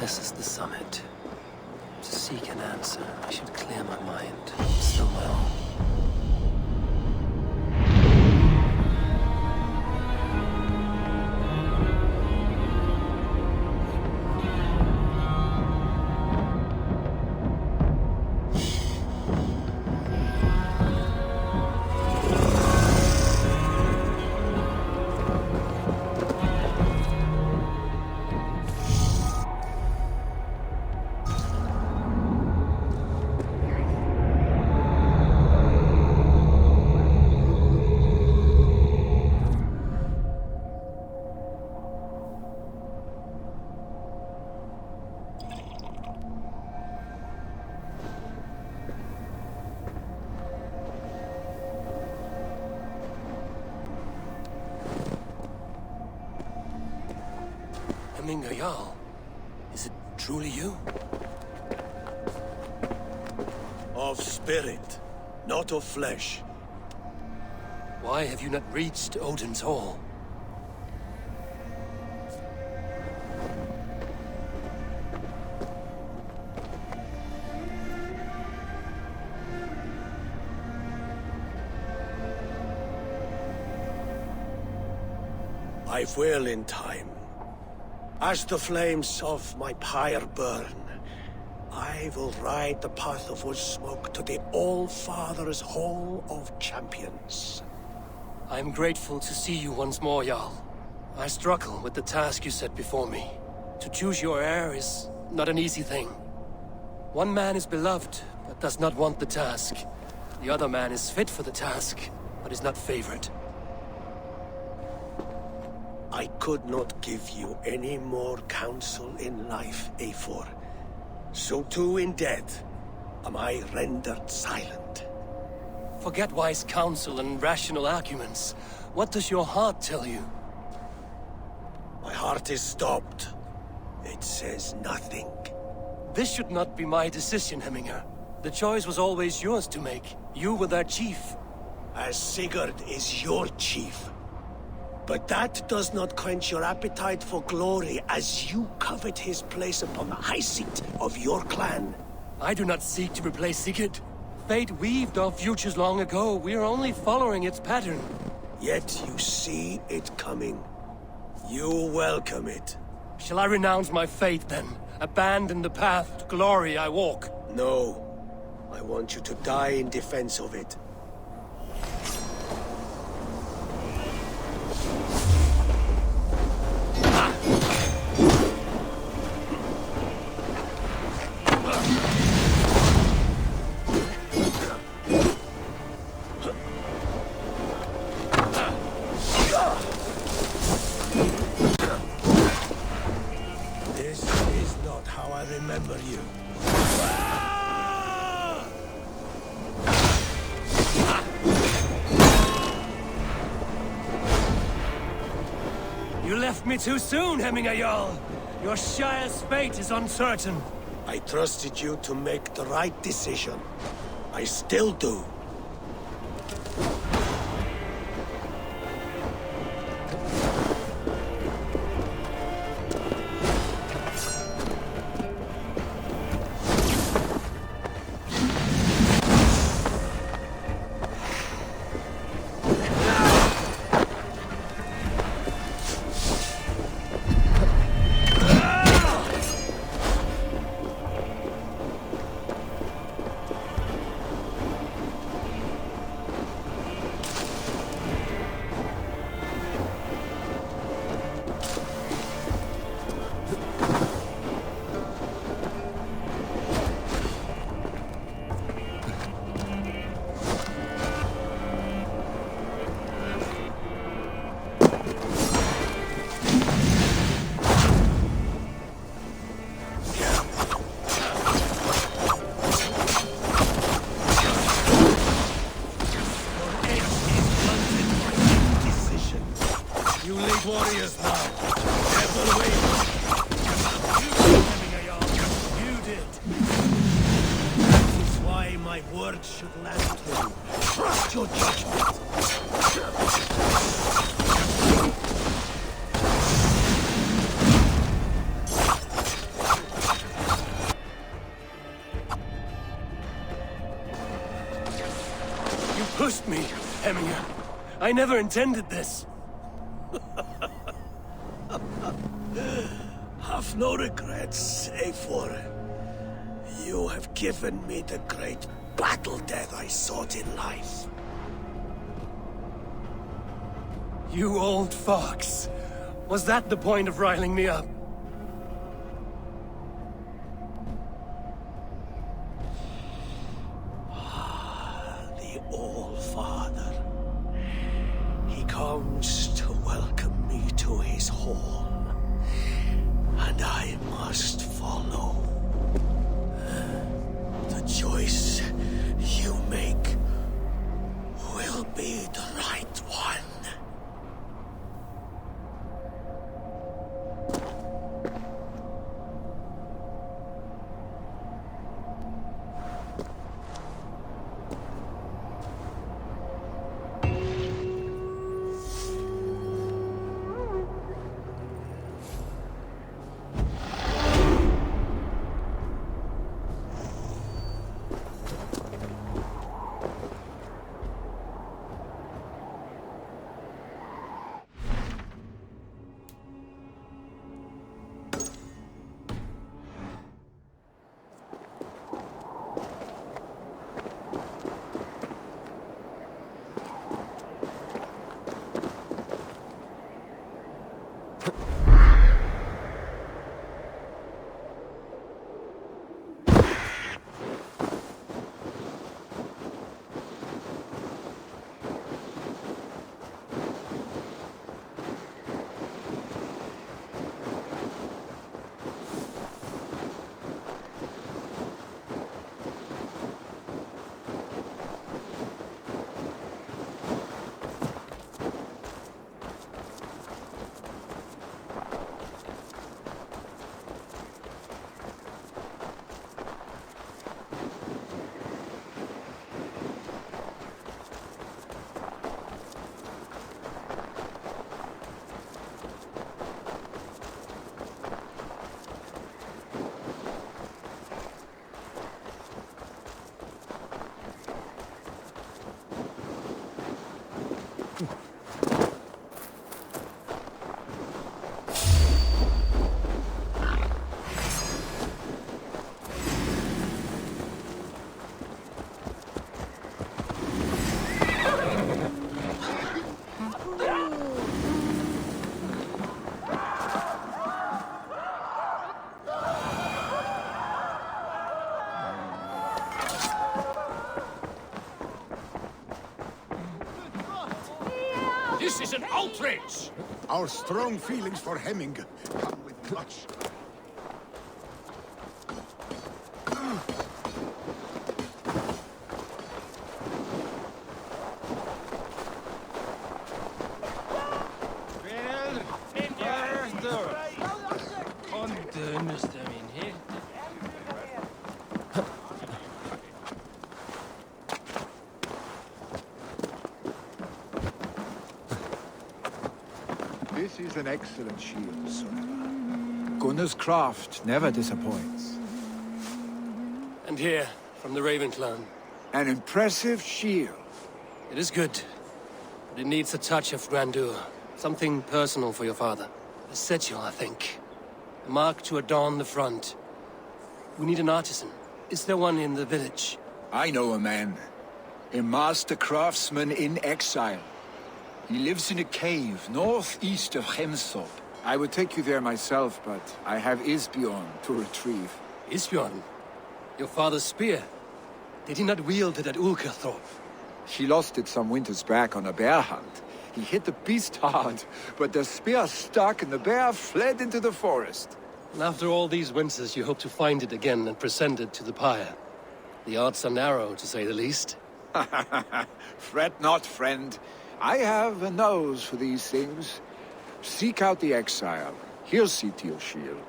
This is the summit. To seek an answer, I should clear my mind. Still my own. Jarl, is it truly you? Of spirit, not of flesh. Why have you not reached Odin's Hall? I will in time. As the flames of my pyre burn, I will ride the path of wood smoke to the All-Father's Hall of Champions. I am grateful to see you once more, Jarl. I struggle with the task you set before me. To choose your heir is not an easy thing. One man is beloved, but does not want the task. The other man is fit for the task, but is not favored. I could not give you any more counsel in life, Eivor. So too in death am I rendered silent. Forget wise counsel and rational arguments. What does your heart tell you? My heart is stopped. It says nothing. This should not be my decision, Hemminger. The choice was always yours to make. You were their chief. As Sigurd is your chief. But that does not quench your appetite for glory as you covet his place upon the high seat of your clan. I do not seek to replace Sigurd. Fate weaved our futures long ago. We are only following its pattern. Yet you see it coming. You welcome it. Shall I renounce my faith then? Abandon the path to glory I walk? No. I want you to die in defense of it. You left me too soon, Hemminger Jarl. Your Shire's fate is uncertain. I trusted you to make the right decision. I still do. Warriors now. Never wait. You did. That is why my words should last with you. Trust your judgment. pushed me, Heminger. I never intended this. Have no regrets, Eivor. You have given me the great battle death I sought in life. You old fox. Was that the point of riling me up? The All-Father. He comes to welcome me to his hall. And I must follow. The choice you make will be the right one. This is an outrage! Our strong feelings for Hemming come with much. This is an excellent shield, sir. Gunnar's craft never disappoints. And here, from the Raven clan. An impressive shield. It is good, but it needs a touch of grandeur. Something personal for your father. A sigil, I think. A mark to adorn the front. We need an artisan. Is there one in the village? I know a man. A master craftsman in exile. He lives in a cave northeast of Hemthorpe. I would take you there myself, but I have Isbjorn to retrieve. Isbjorn? Your father's spear? Did he not wield it at Ulkerthorpe? She lost it some winters back on a bear hunt. He hit the beast hard, but the spear stuck and the bear fled into the forest. And after all these winters, you hope to find it again and present it to the pyre. The odds are narrow, to say the least. Fret not, friend. I have a nose for these things. Seek out the exile. He'll see to your shield.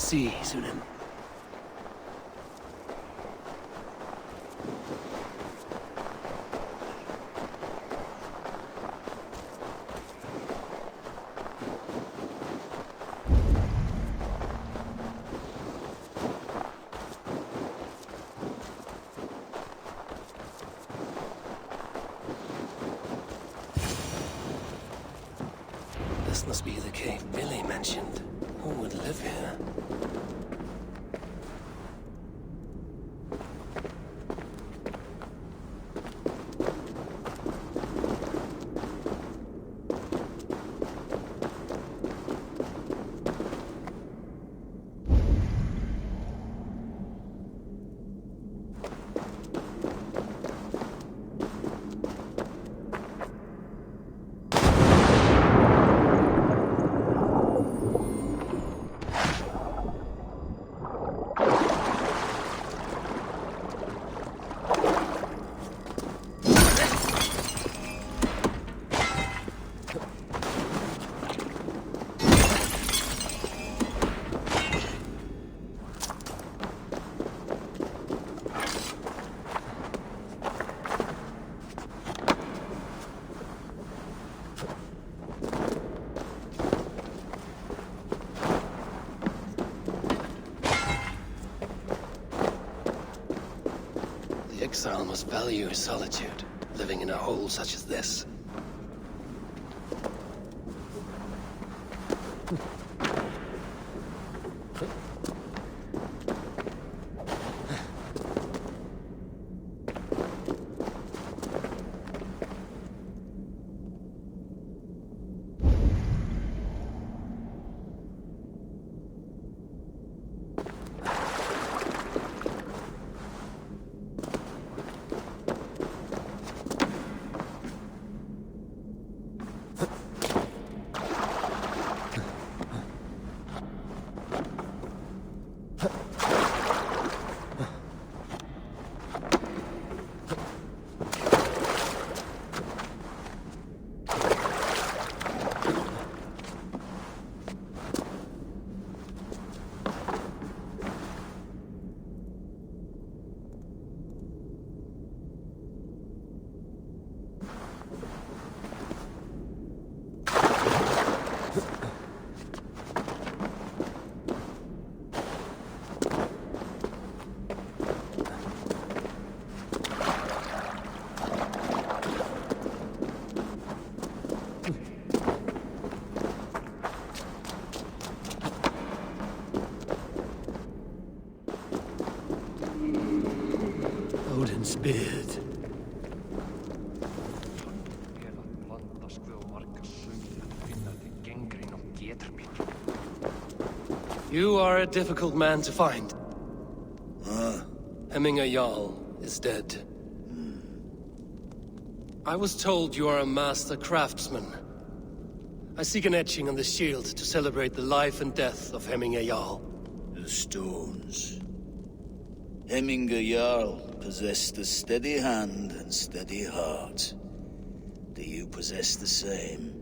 see, Sunan. This must be the cave Billy mentioned. Who would live here? The exile must value his solitude, living in a hole such as this. Odin's beard. You are a difficult man to find. Hemminger Jarl is dead. I was told you are a master craftsman. I seek an etching on the shield to celebrate the life and death of Hemminger Jarl. The stones. Hemminger Jarl possessed a steady hand and steady heart. Do you possess the same?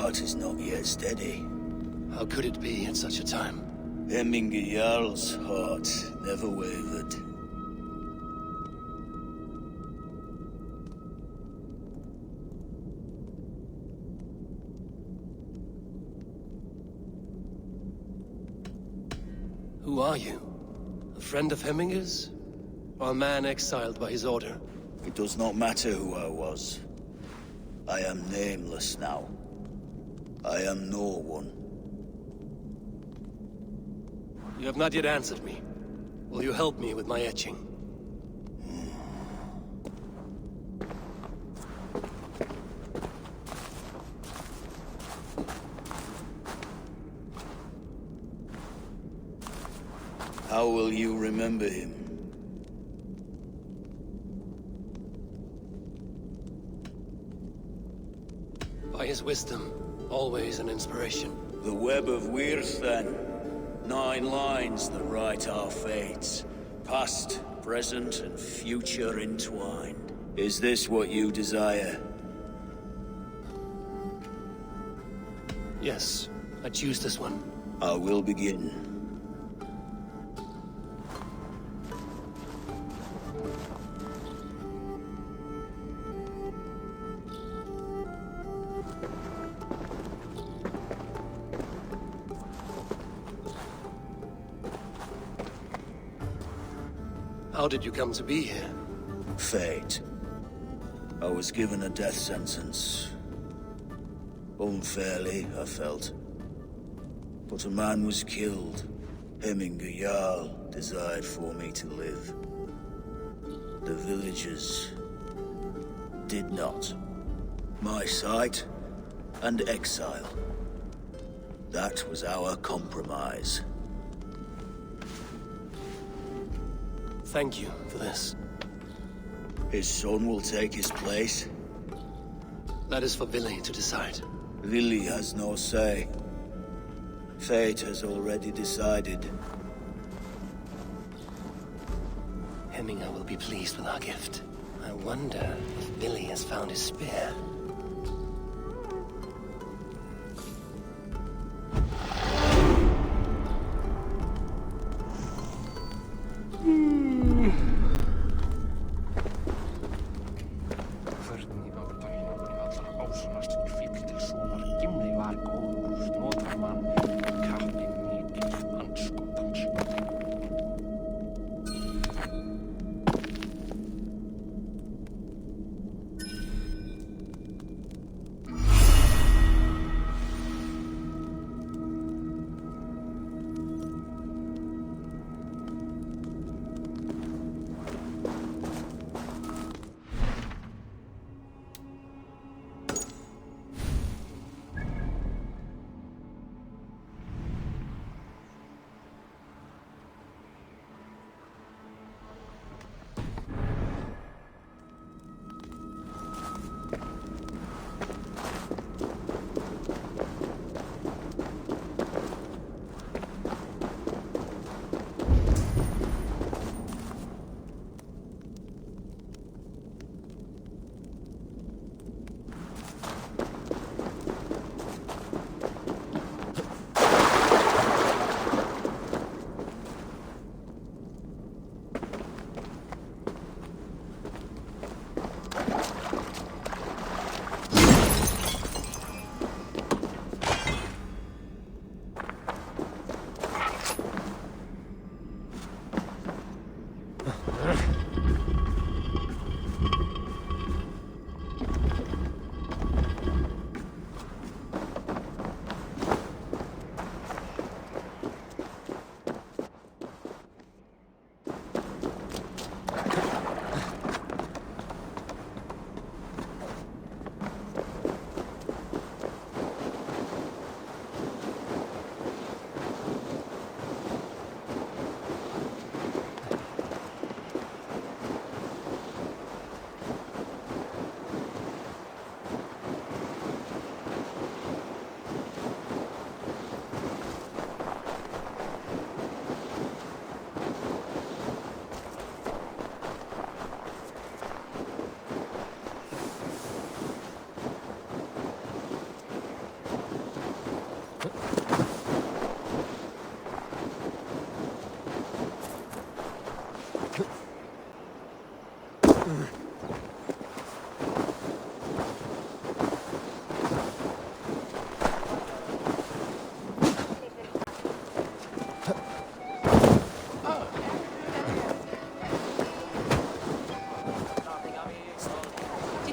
heart is not yet steady. How could it be at such a time? Hemminger Jarl's heart never wavered. Who are you? A friend of Hemminger's? Or a man exiled by his order? It does not matter who I was. I am nameless now. I am no one. You have not yet answered me. Will you help me with my etching? How will you remember him? By his wisdom, always an inspiration. The web of Wirth, then. 9 lines that write our fates. Past, present, and future entwined. Is this what you desire? Yes, I choose this one. I will begin. How did you come to be here? Fate. I was given a death sentence. Unfairly, I felt. But a man was killed. Hemminger Jarl desired for me to live. The villagers did not. My sight and exile. That was our compromise. Thank you for this. His son will take his place. That is for Vili to decide. Vili has no say. Fate has already decided. Hemminger will be pleased with our gift. I wonder if Vili has found his spear.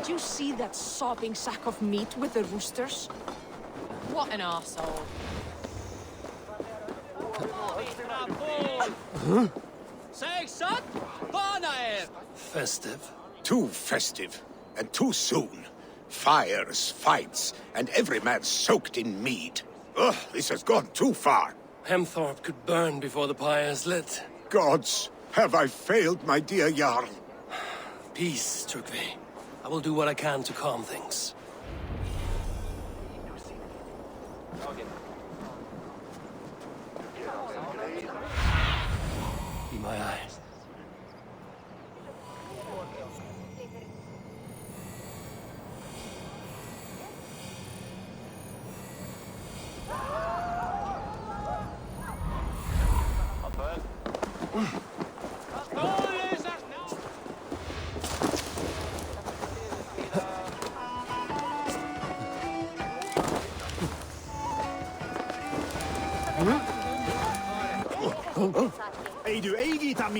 Did you see that sopping sack of meat with the roosters? What an arsehole. Huh? Festive. Too festive, and too soon. Fires, fights, and every man soaked in mead. Ugh, this has gone too far. Hemthorpe could burn before the pyre's lit. Gods, have I failed my dear Jarl? Peace, Turkve. I will do what I can to calm things. Be my eyes.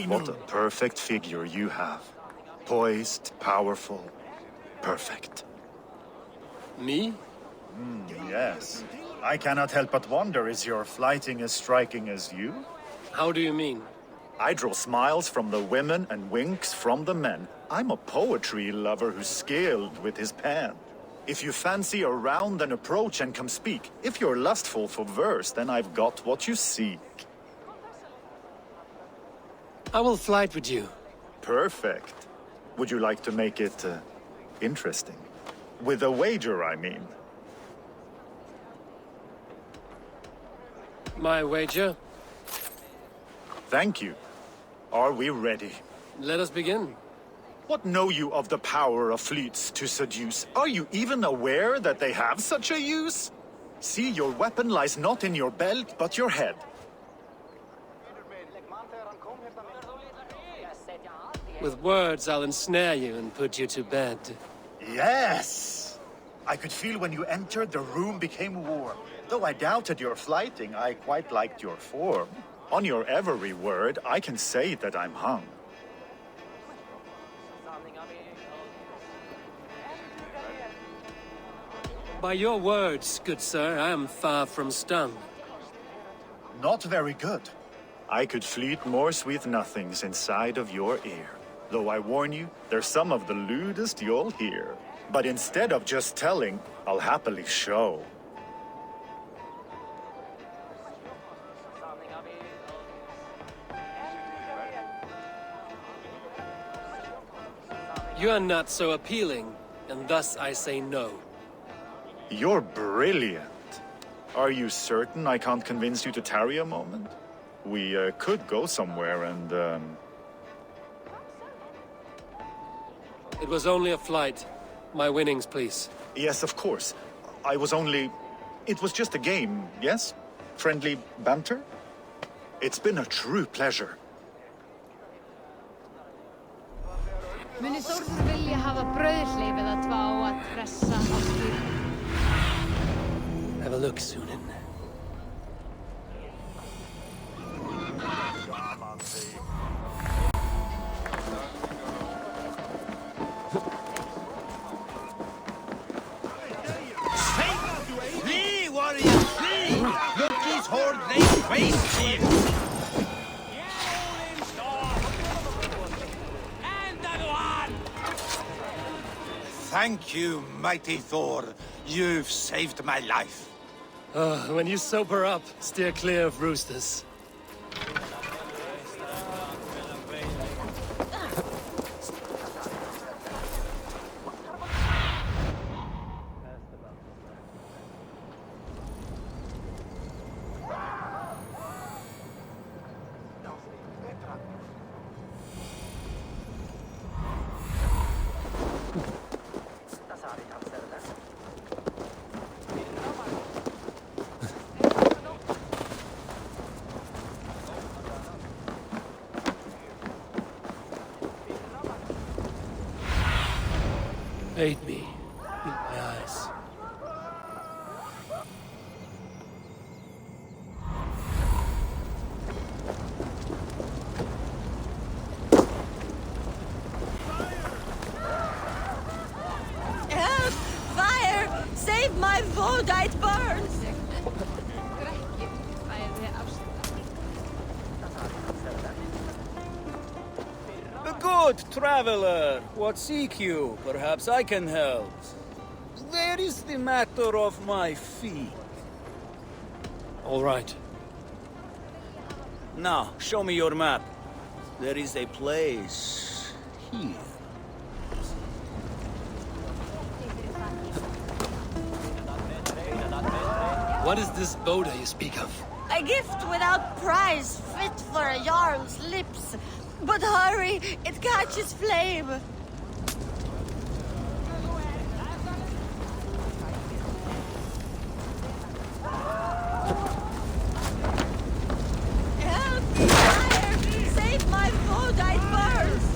What a perfect figure you have. Poised, powerful, perfect. Me? Yes. I cannot help but wonder, is your flighting as striking as you? How do you mean? I draw smiles from the women and winks from the men. I'm a poetry lover who's skilled with his pen. If you fancy a round, then approach and come speak. If you're lustful for verse, then I've got what you seek. I will flight with you. Perfect. Would you like to make it interesting? With a wager, I mean. My wager? Thank you. Are we ready? Let us begin. What know you of the power of fleets to seduce? Are you even aware that they have such a use? See, your weapon lies not in your belt, but your head. With words, I'll ensnare you and put you to bed. Yes! I could feel when you entered, the room became warm. Though I doubted your flighting, I quite liked your form. On your every word, I can say that I'm hung. By your words, good sir, I am far from stung. Not very good. I could fleet more sweet nothings inside of your ear. Though I warn you, they're some of the lewdest you'll hear. But instead of just telling, I'll happily show. You are not so appealing, and thus I say no. You're brilliant. Are you certain I can't convince you to tarry a moment? We could go somewhere and, It was only a flight. My winnings, please. Yes, of course. I was only... It was just a game, yes? Friendly banter? It's been a true pleasure. Muni Þórður vilja hafa brauðhlið eða tvá að pressa á skýrnum? Have a look, Sunan. Flee, warriors, flee! Loki's horde lays waste here! Thank you, mighty Thor. You've saved my life. When you sober up, steer clear of roosters. Aid me. Meet my eyes. Save my voda, it burns! A good traveler. What seek you? Perhaps I can help. There is the matter of my feet. All right. Now, show me your map. There is a place here. What is this Boda you speak of? A gift without price, fit for a Jarl's lips. But hurry, it catches flame. Help me, fire! Save my voda, it burns!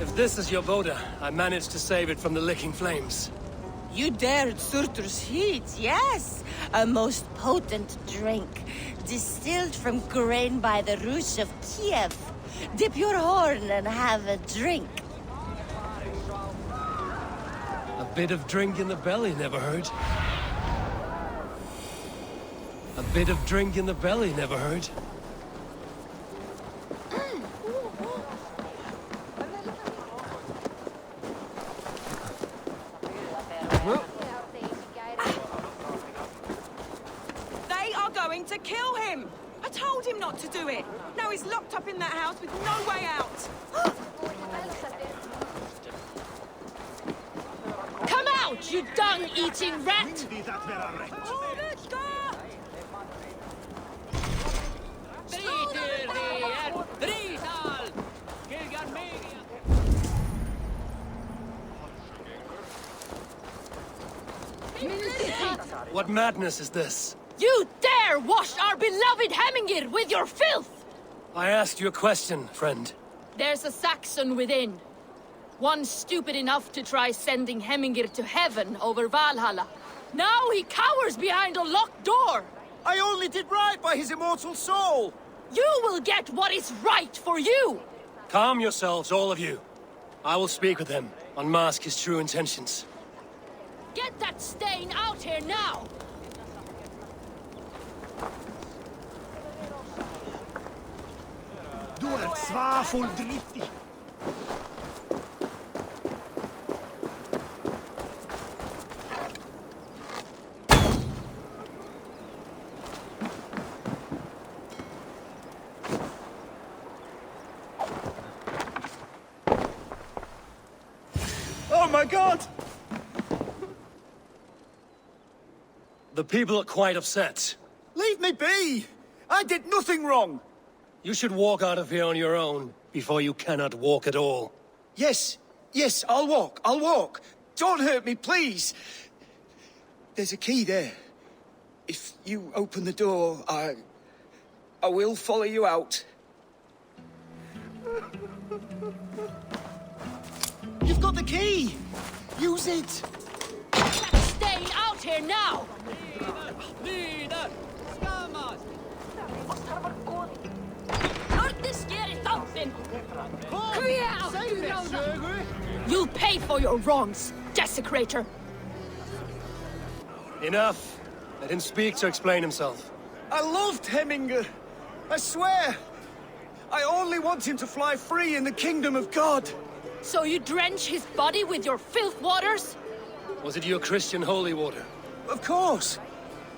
If this is your Boda, I managed to save it from the licking flames. You dared Surtur's heat, yes. A most potent drink, distilled from grain by the roots of Kiev. Dip your horn and have a drink. A bit of drink in the belly never hurt. A bit of drink in the belly never hurt. They are going to kill him! I told him not to do it! Now he's locked up in that house with no way out! Come out, you dung-eating rat! What madness is this? You dare wash our beloved Hemingir with your filth! I asked you a question, friend. There's a Saxon within. One stupid enough to try sending Hemingir to heaven over Valhalla. Now he cowers behind a locked door! I only did right by his immortal soul! You will get what is right for you! Calm yourselves, all of you. I will speak with him, unmask his true intentions. Get that stain out here now! Du svafel driftig. Oh my god! The people are quite upset. Leave me be! I did nothing wrong! You should walk out of here on your own, before you cannot walk at all. Yes, I'll walk. Don't hurt me, please! There's a key there. If you open the door, I will follow you out. You've got the key! Use it! Get that stain out here now! You'll pay for your wrongs, desecrator! Enough! Let him speak to explain himself. I loved Hemingr. I swear. I only want him to fly free in the kingdom of God. So you drench his body with your filth waters? Was it your Christian holy water? Of course.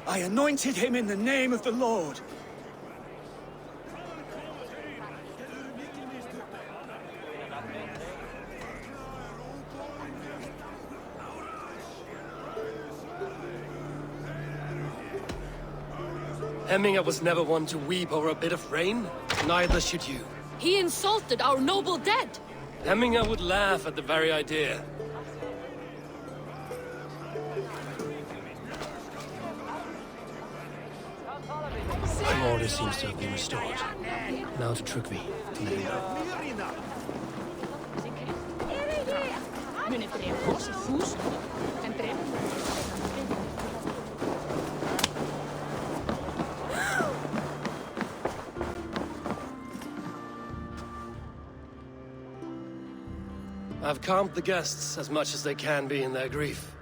I anointed him in the name of the Lord. Hemingr was never one to weep over a bit of rain. Neither should you. He insulted our noble dead. Hemingr would laugh at the very idea. order seems to have been restored. Now to Tryggvi, to let him know. I've calmed the guests as much as they can be in their grief.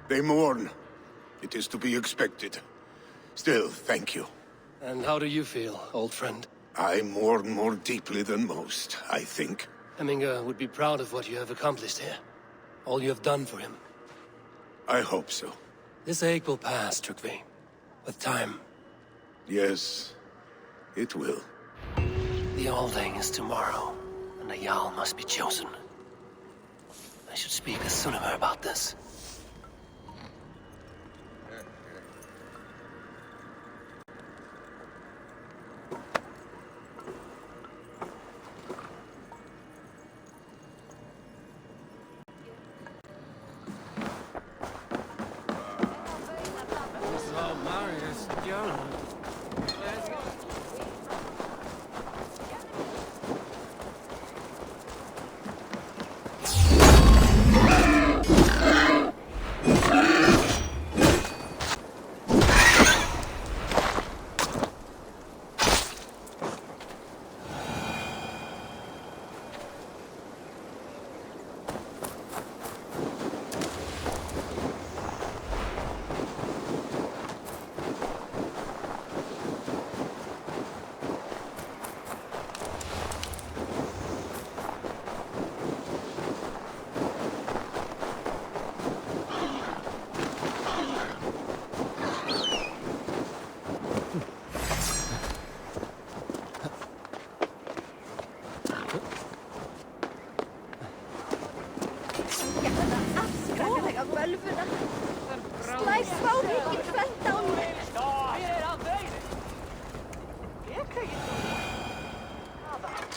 They mourn. It is to be expected. Still, thank you. And how do you feel, old friend? I mourn more deeply than most, I think. Hemminger would be proud of what you have accomplished here. All you have done for him. I hope so. This ache will pass, Tryggvi. With time. Yes, it will. The Alding is tomorrow, and a Jarl must be chosen. I should speak with Sunniver about this.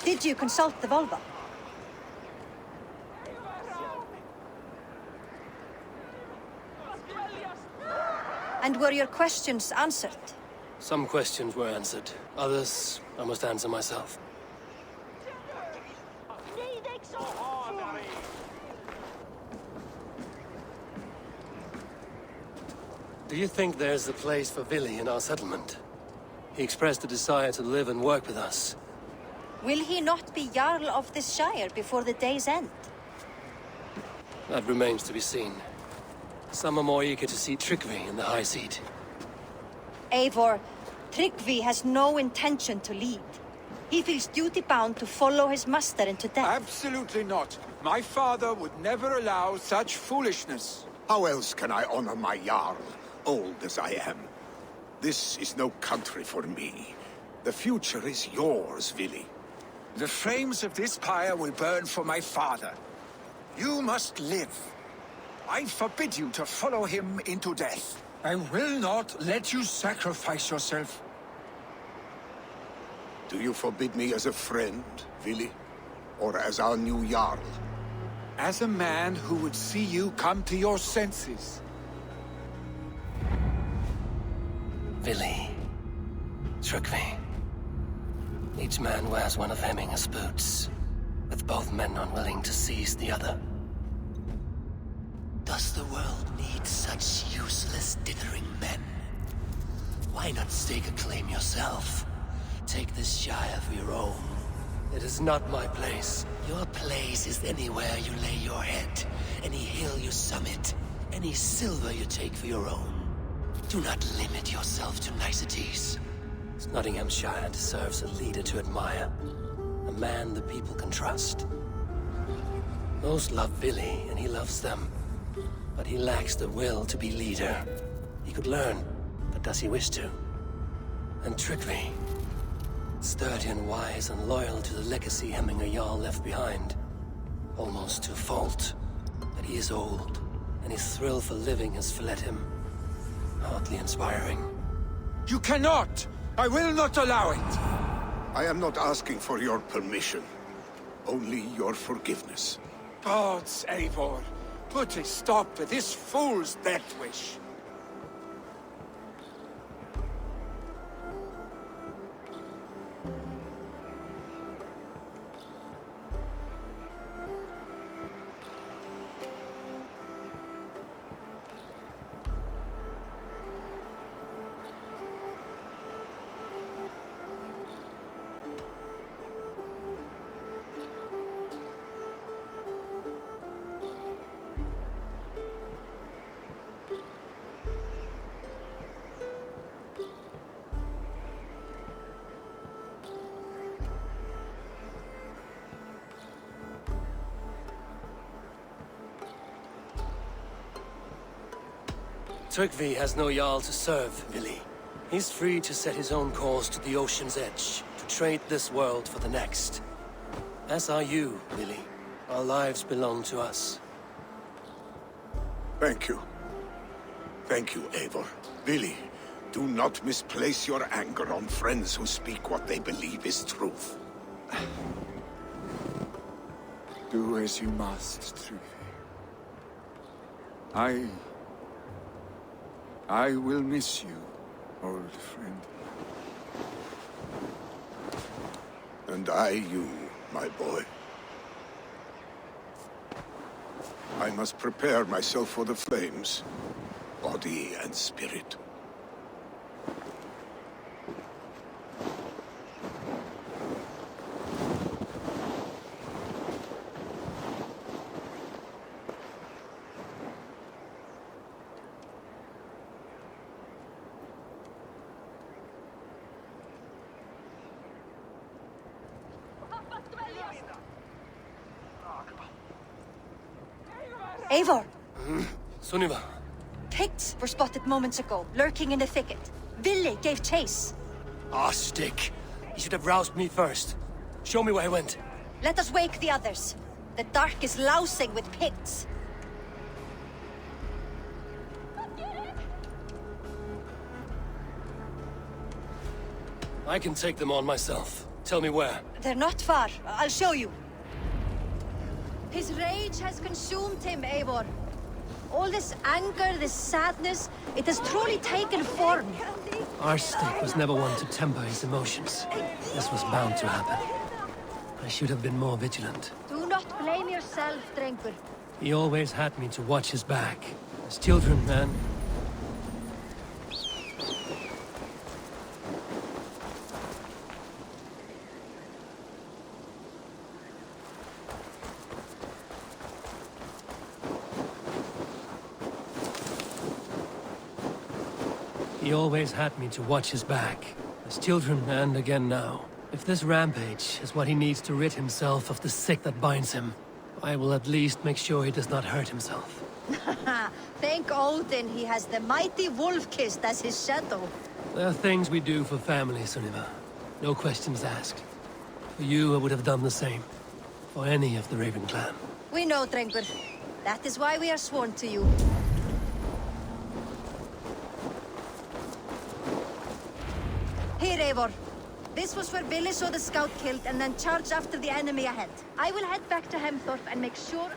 Did you consult the Volva? And were your questions answered? Some questions were answered. Others, I must answer myself. Do you think there's a place for Vili in our settlement? He expressed a desire to live and work with us. Will he not be Jarl of this Shire before the day's end? That remains to be seen. Some are more eager to see Tryggvi in the high seat. Eivor, Tryggvi has no intention to lead. He feels duty-bound to follow his master into death. Absolutely not. My father would never allow such foolishness. How else can I honor my Jarl, old as I am? This is no country for me. The future is yours, Vili. The flames of this pyre will burn for my father. You must live. I forbid you to follow him into death. I will not let you sacrifice yourself. Do you forbid me as a friend, Vili? Or as our new Jarl? As a man who would see you come to your senses. Vili. Tryggvi. Each man wears one of Hemminger's boots, with both men unwilling to seize the other. Does the world need such useless, dithering men? Why not stake a claim yourself? Take this Shire for your own. It is not my place. Your place is anywhere you lay your head, any hill you summit, any silver you take for your own. Do not limit yourself to niceties. Nottinghamshire deserves a leader to admire. A man the people can trust. Most love Vili, and he loves them. But he lacks the will to be leader. He could learn, but does he wish to? And Tryggvi, sturdy and wise and loyal to the legacy Hemminger Jarl left behind. Almost to a fault. But he is old, and his thrill for living has fled him. Hardly inspiring. You cannot! I will not allow it! I am not asking for your permission. Only your forgiveness. Gods, Eivor, put a stop to this fool's death wish. Tryggvi has no Jarl to serve, Vili. He's free to set his own course to the ocean's edge, to trade this world for the next. As are you, Vili. Our lives belong to us. Thank you. Thank you, Eivor. Vili, do not misplace your anger on friends who speak what they believe is truth. Do as you must, Tryggvi. I will miss you, old friend. And I you, my boy. I must prepare myself for the flames, body and spirit. Eivor! Sunniva. Picts were spotted moments ago, lurking in the thicket. Vili gave chase. Ah, stick. He should have roused me first. Show me where he went. Let us wake the others. The dark is lousing with Picts. I can take them on myself. Tell me where. They're not far. I'll show you. His rage has consumed him, Eivor. All this anger, this sadness, it has truly taken form. Our stick was never one to temper his emotions. This was bound to happen. I should have been more vigilant. Do not blame yourself, Drengur. He always had me to watch his back. As children, man. He always had me to watch his back. As children, and again now. If this rampage is what he needs to rid himself of the sick that binds him, I will at least make sure he does not hurt himself. Thank Odin he has the mighty Wolf-Kissed as his shadow. There are things we do for family, Sunniva. No questions asked. For you, I would have done the same. For any of the Raven clan. We know, Drengur. That is why we are sworn to you. Here, Eivor. This was where Vili saw the scout killed and then charged after the enemy ahead. I will head back to Hemthorpe and make sure...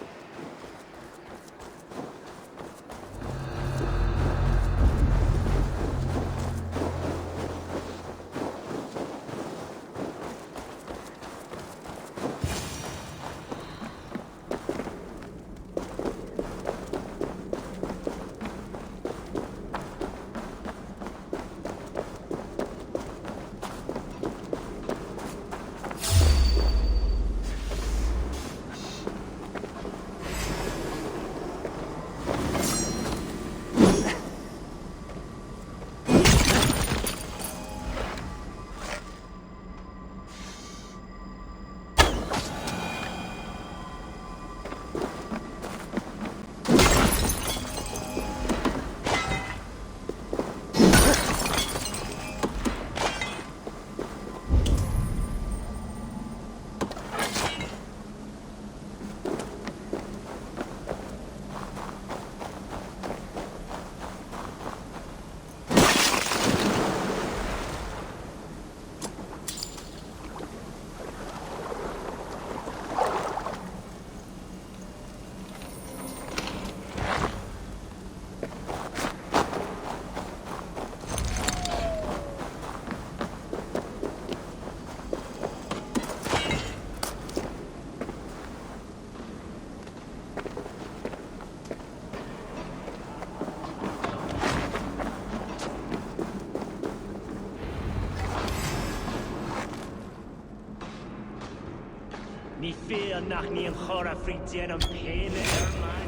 Ní fear nach ní an chora frí déan an péine man.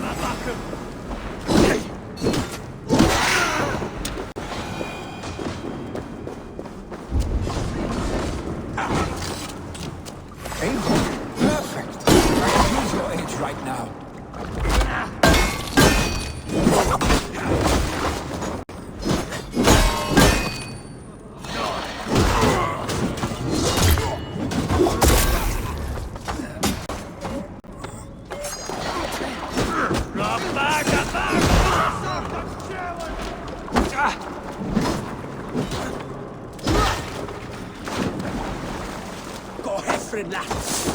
Ma bacum! Perfect. I can use your age right now. Gå herfra, lads!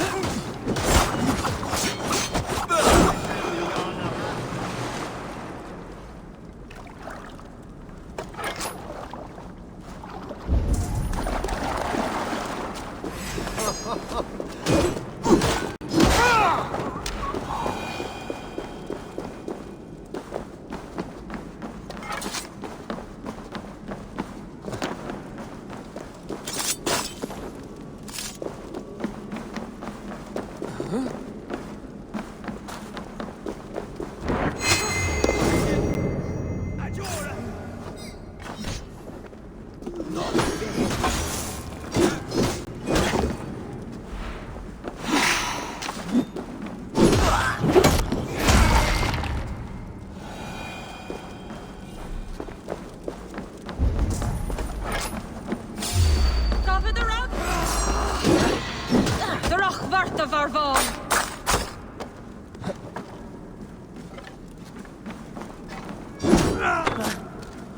Cover the rock! The rock vart of our ball!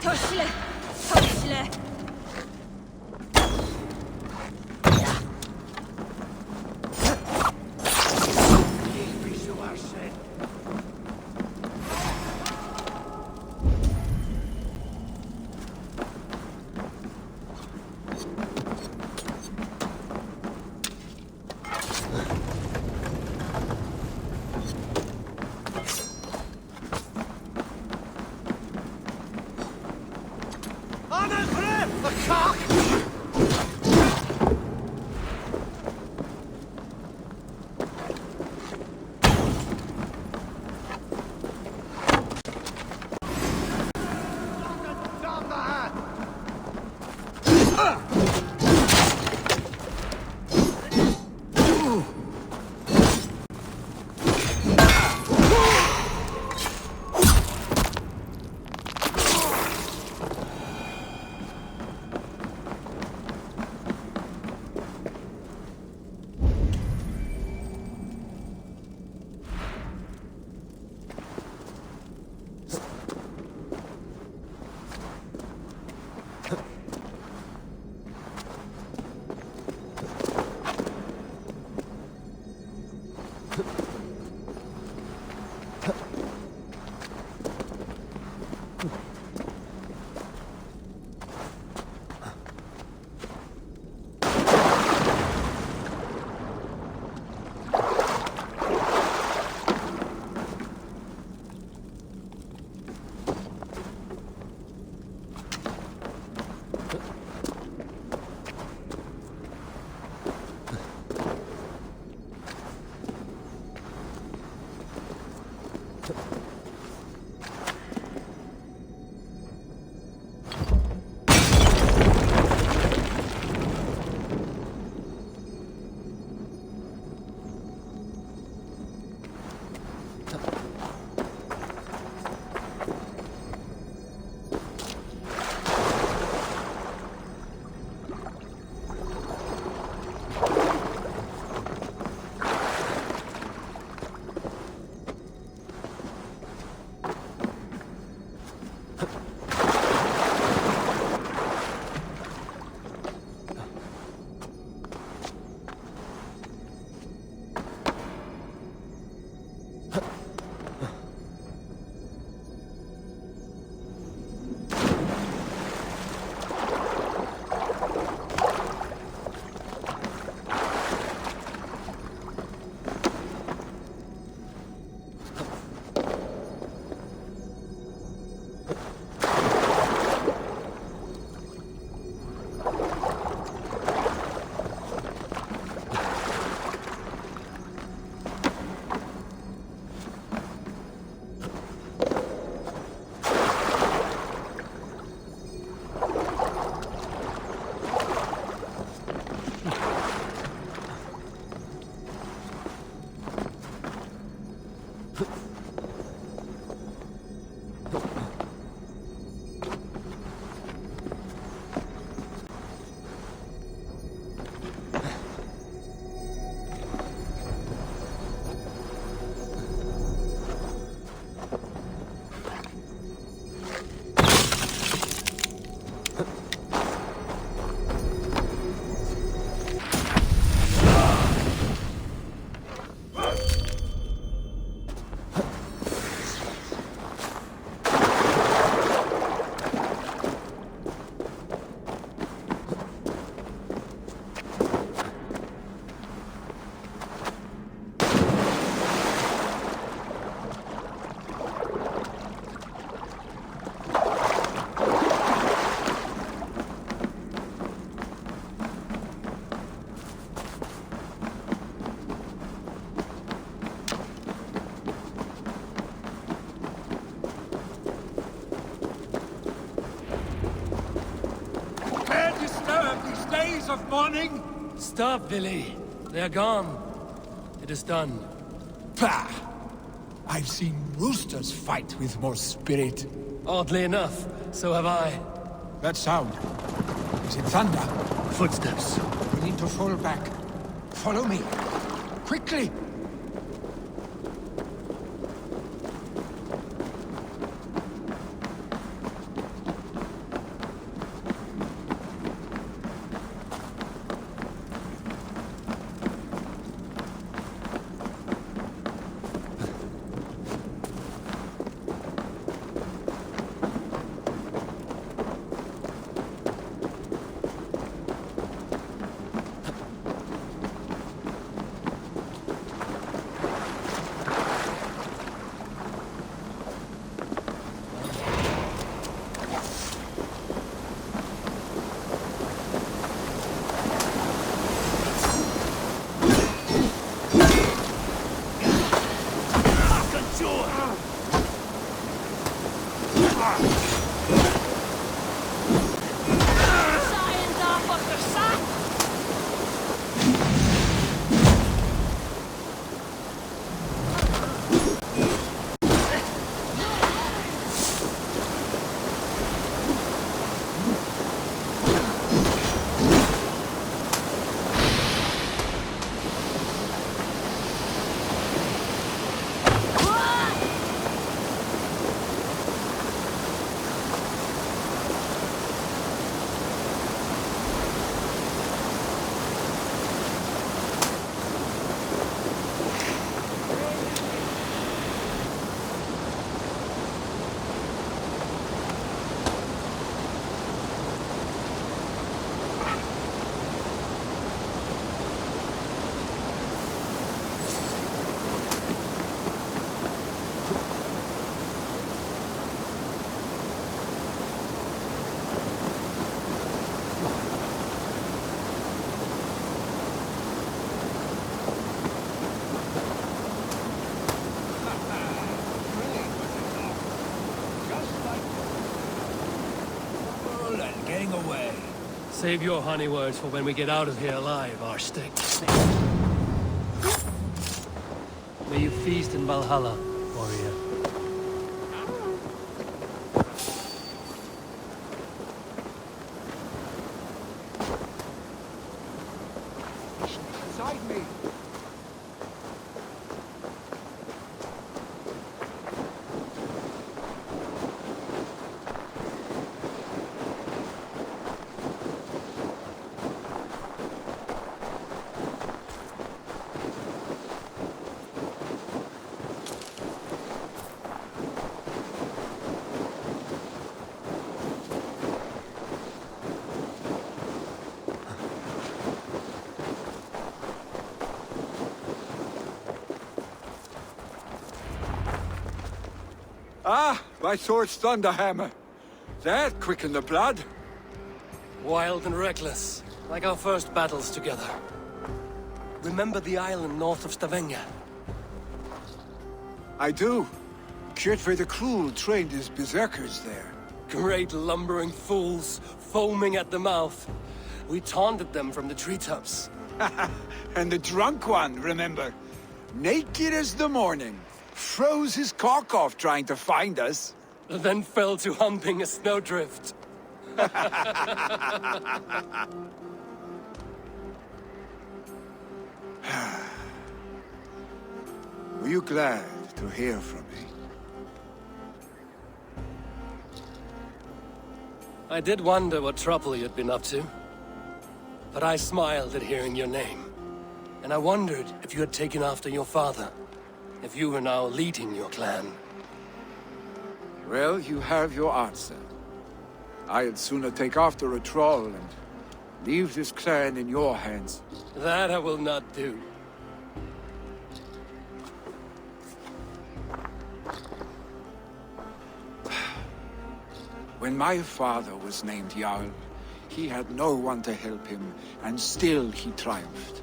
Tushle! Tushle! On the grip! The cock! days of mourning? Stop, Billy. They're gone. It is done. Pah! I've seen roosters fight with more spirit. Oddly enough, so have I. That sound. Is it thunder? Footsteps. We need to fall back. Follow me. Quickly! Away. Save your honey words for when we get out of here alive, Arstick. May you feast in Valhalla, warrior. Beside me! Ah, my sword's thunderhammer. That quickened the blood. Wild and reckless, like our first battles together. Remember the island north of Stavanger? I do. Kjotve the Cruel trained his berserkers there. Great lumbering fools, foaming at the mouth. We taunted them from the treetops. And the drunk one, remember? Naked as the morning. Froze his cock off trying to find us. Then fell to humping a snowdrift. Were you glad to hear from me? I did wonder what trouble you'd been up to. But I smiled at hearing your name. And I wondered if you had taken after your father. If you were now leading your clan. Well, you have your answer. I'd sooner take after a troll and leave this clan in your hands. That I will not do. When my father was named Jarl, he had no one to help him, and still he triumphed.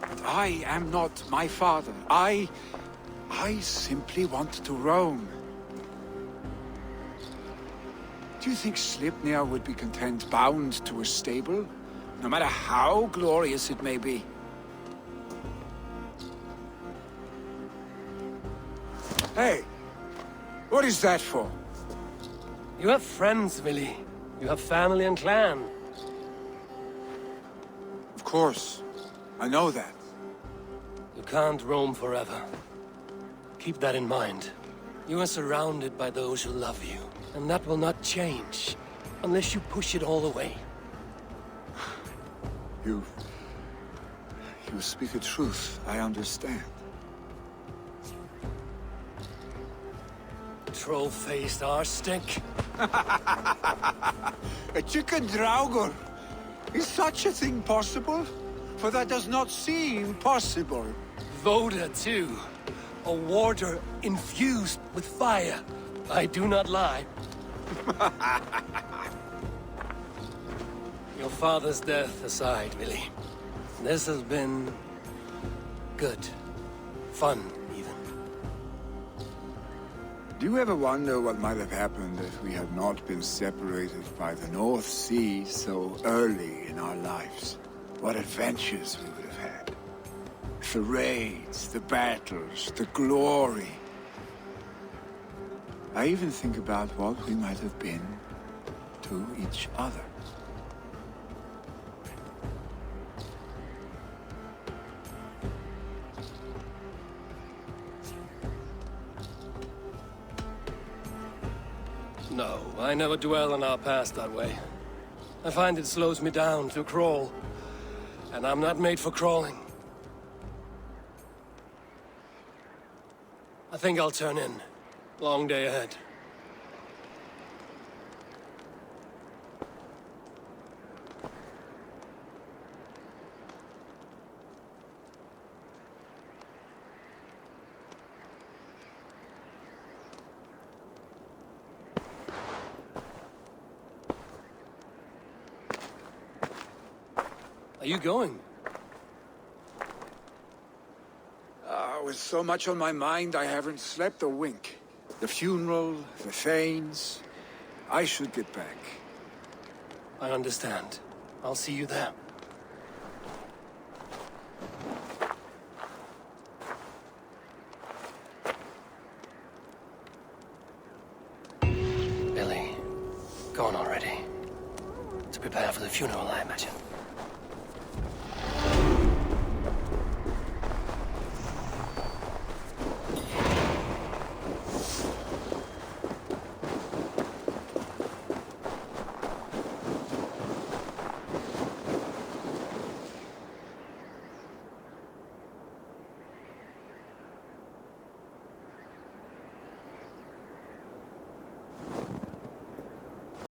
But I am not my father. I simply want to roam. Do you think Sleipnir would be content bound to a stable? no matter how glorious it may be. Hey, what is that for? You have friends, Willy. You have family and clan. Of course, I know that. You can't roam forever. Keep that in mind. You are surrounded by those who love you, and that will not change unless you push it all away. You speak the truth, I understand. Troll-faced arse-stink. A chicken draugr! Is such a thing possible? For that does not seem possible. Voda, too. A warder infused with fire. I do not lie. Your father's death aside, Willy. This has been... good. Fun, even. Do you ever wonder what might have happened if we had not been separated by the North Sea so early in our lives? What adventures we would have had. The raids, the battles, the glory. I even think about what we might have been to each other. No, I never dwell on our past that way. I find it slows me down to crawl. And I'm not made for crawling. I think I'll turn in. Long day ahead. Are you going? With so much on my mind, I haven't slept a wink. The funeral, the Thanes. I should get back. I understand. I'll see you there. Billy, gone already. To prepare for the funeral, I imagine.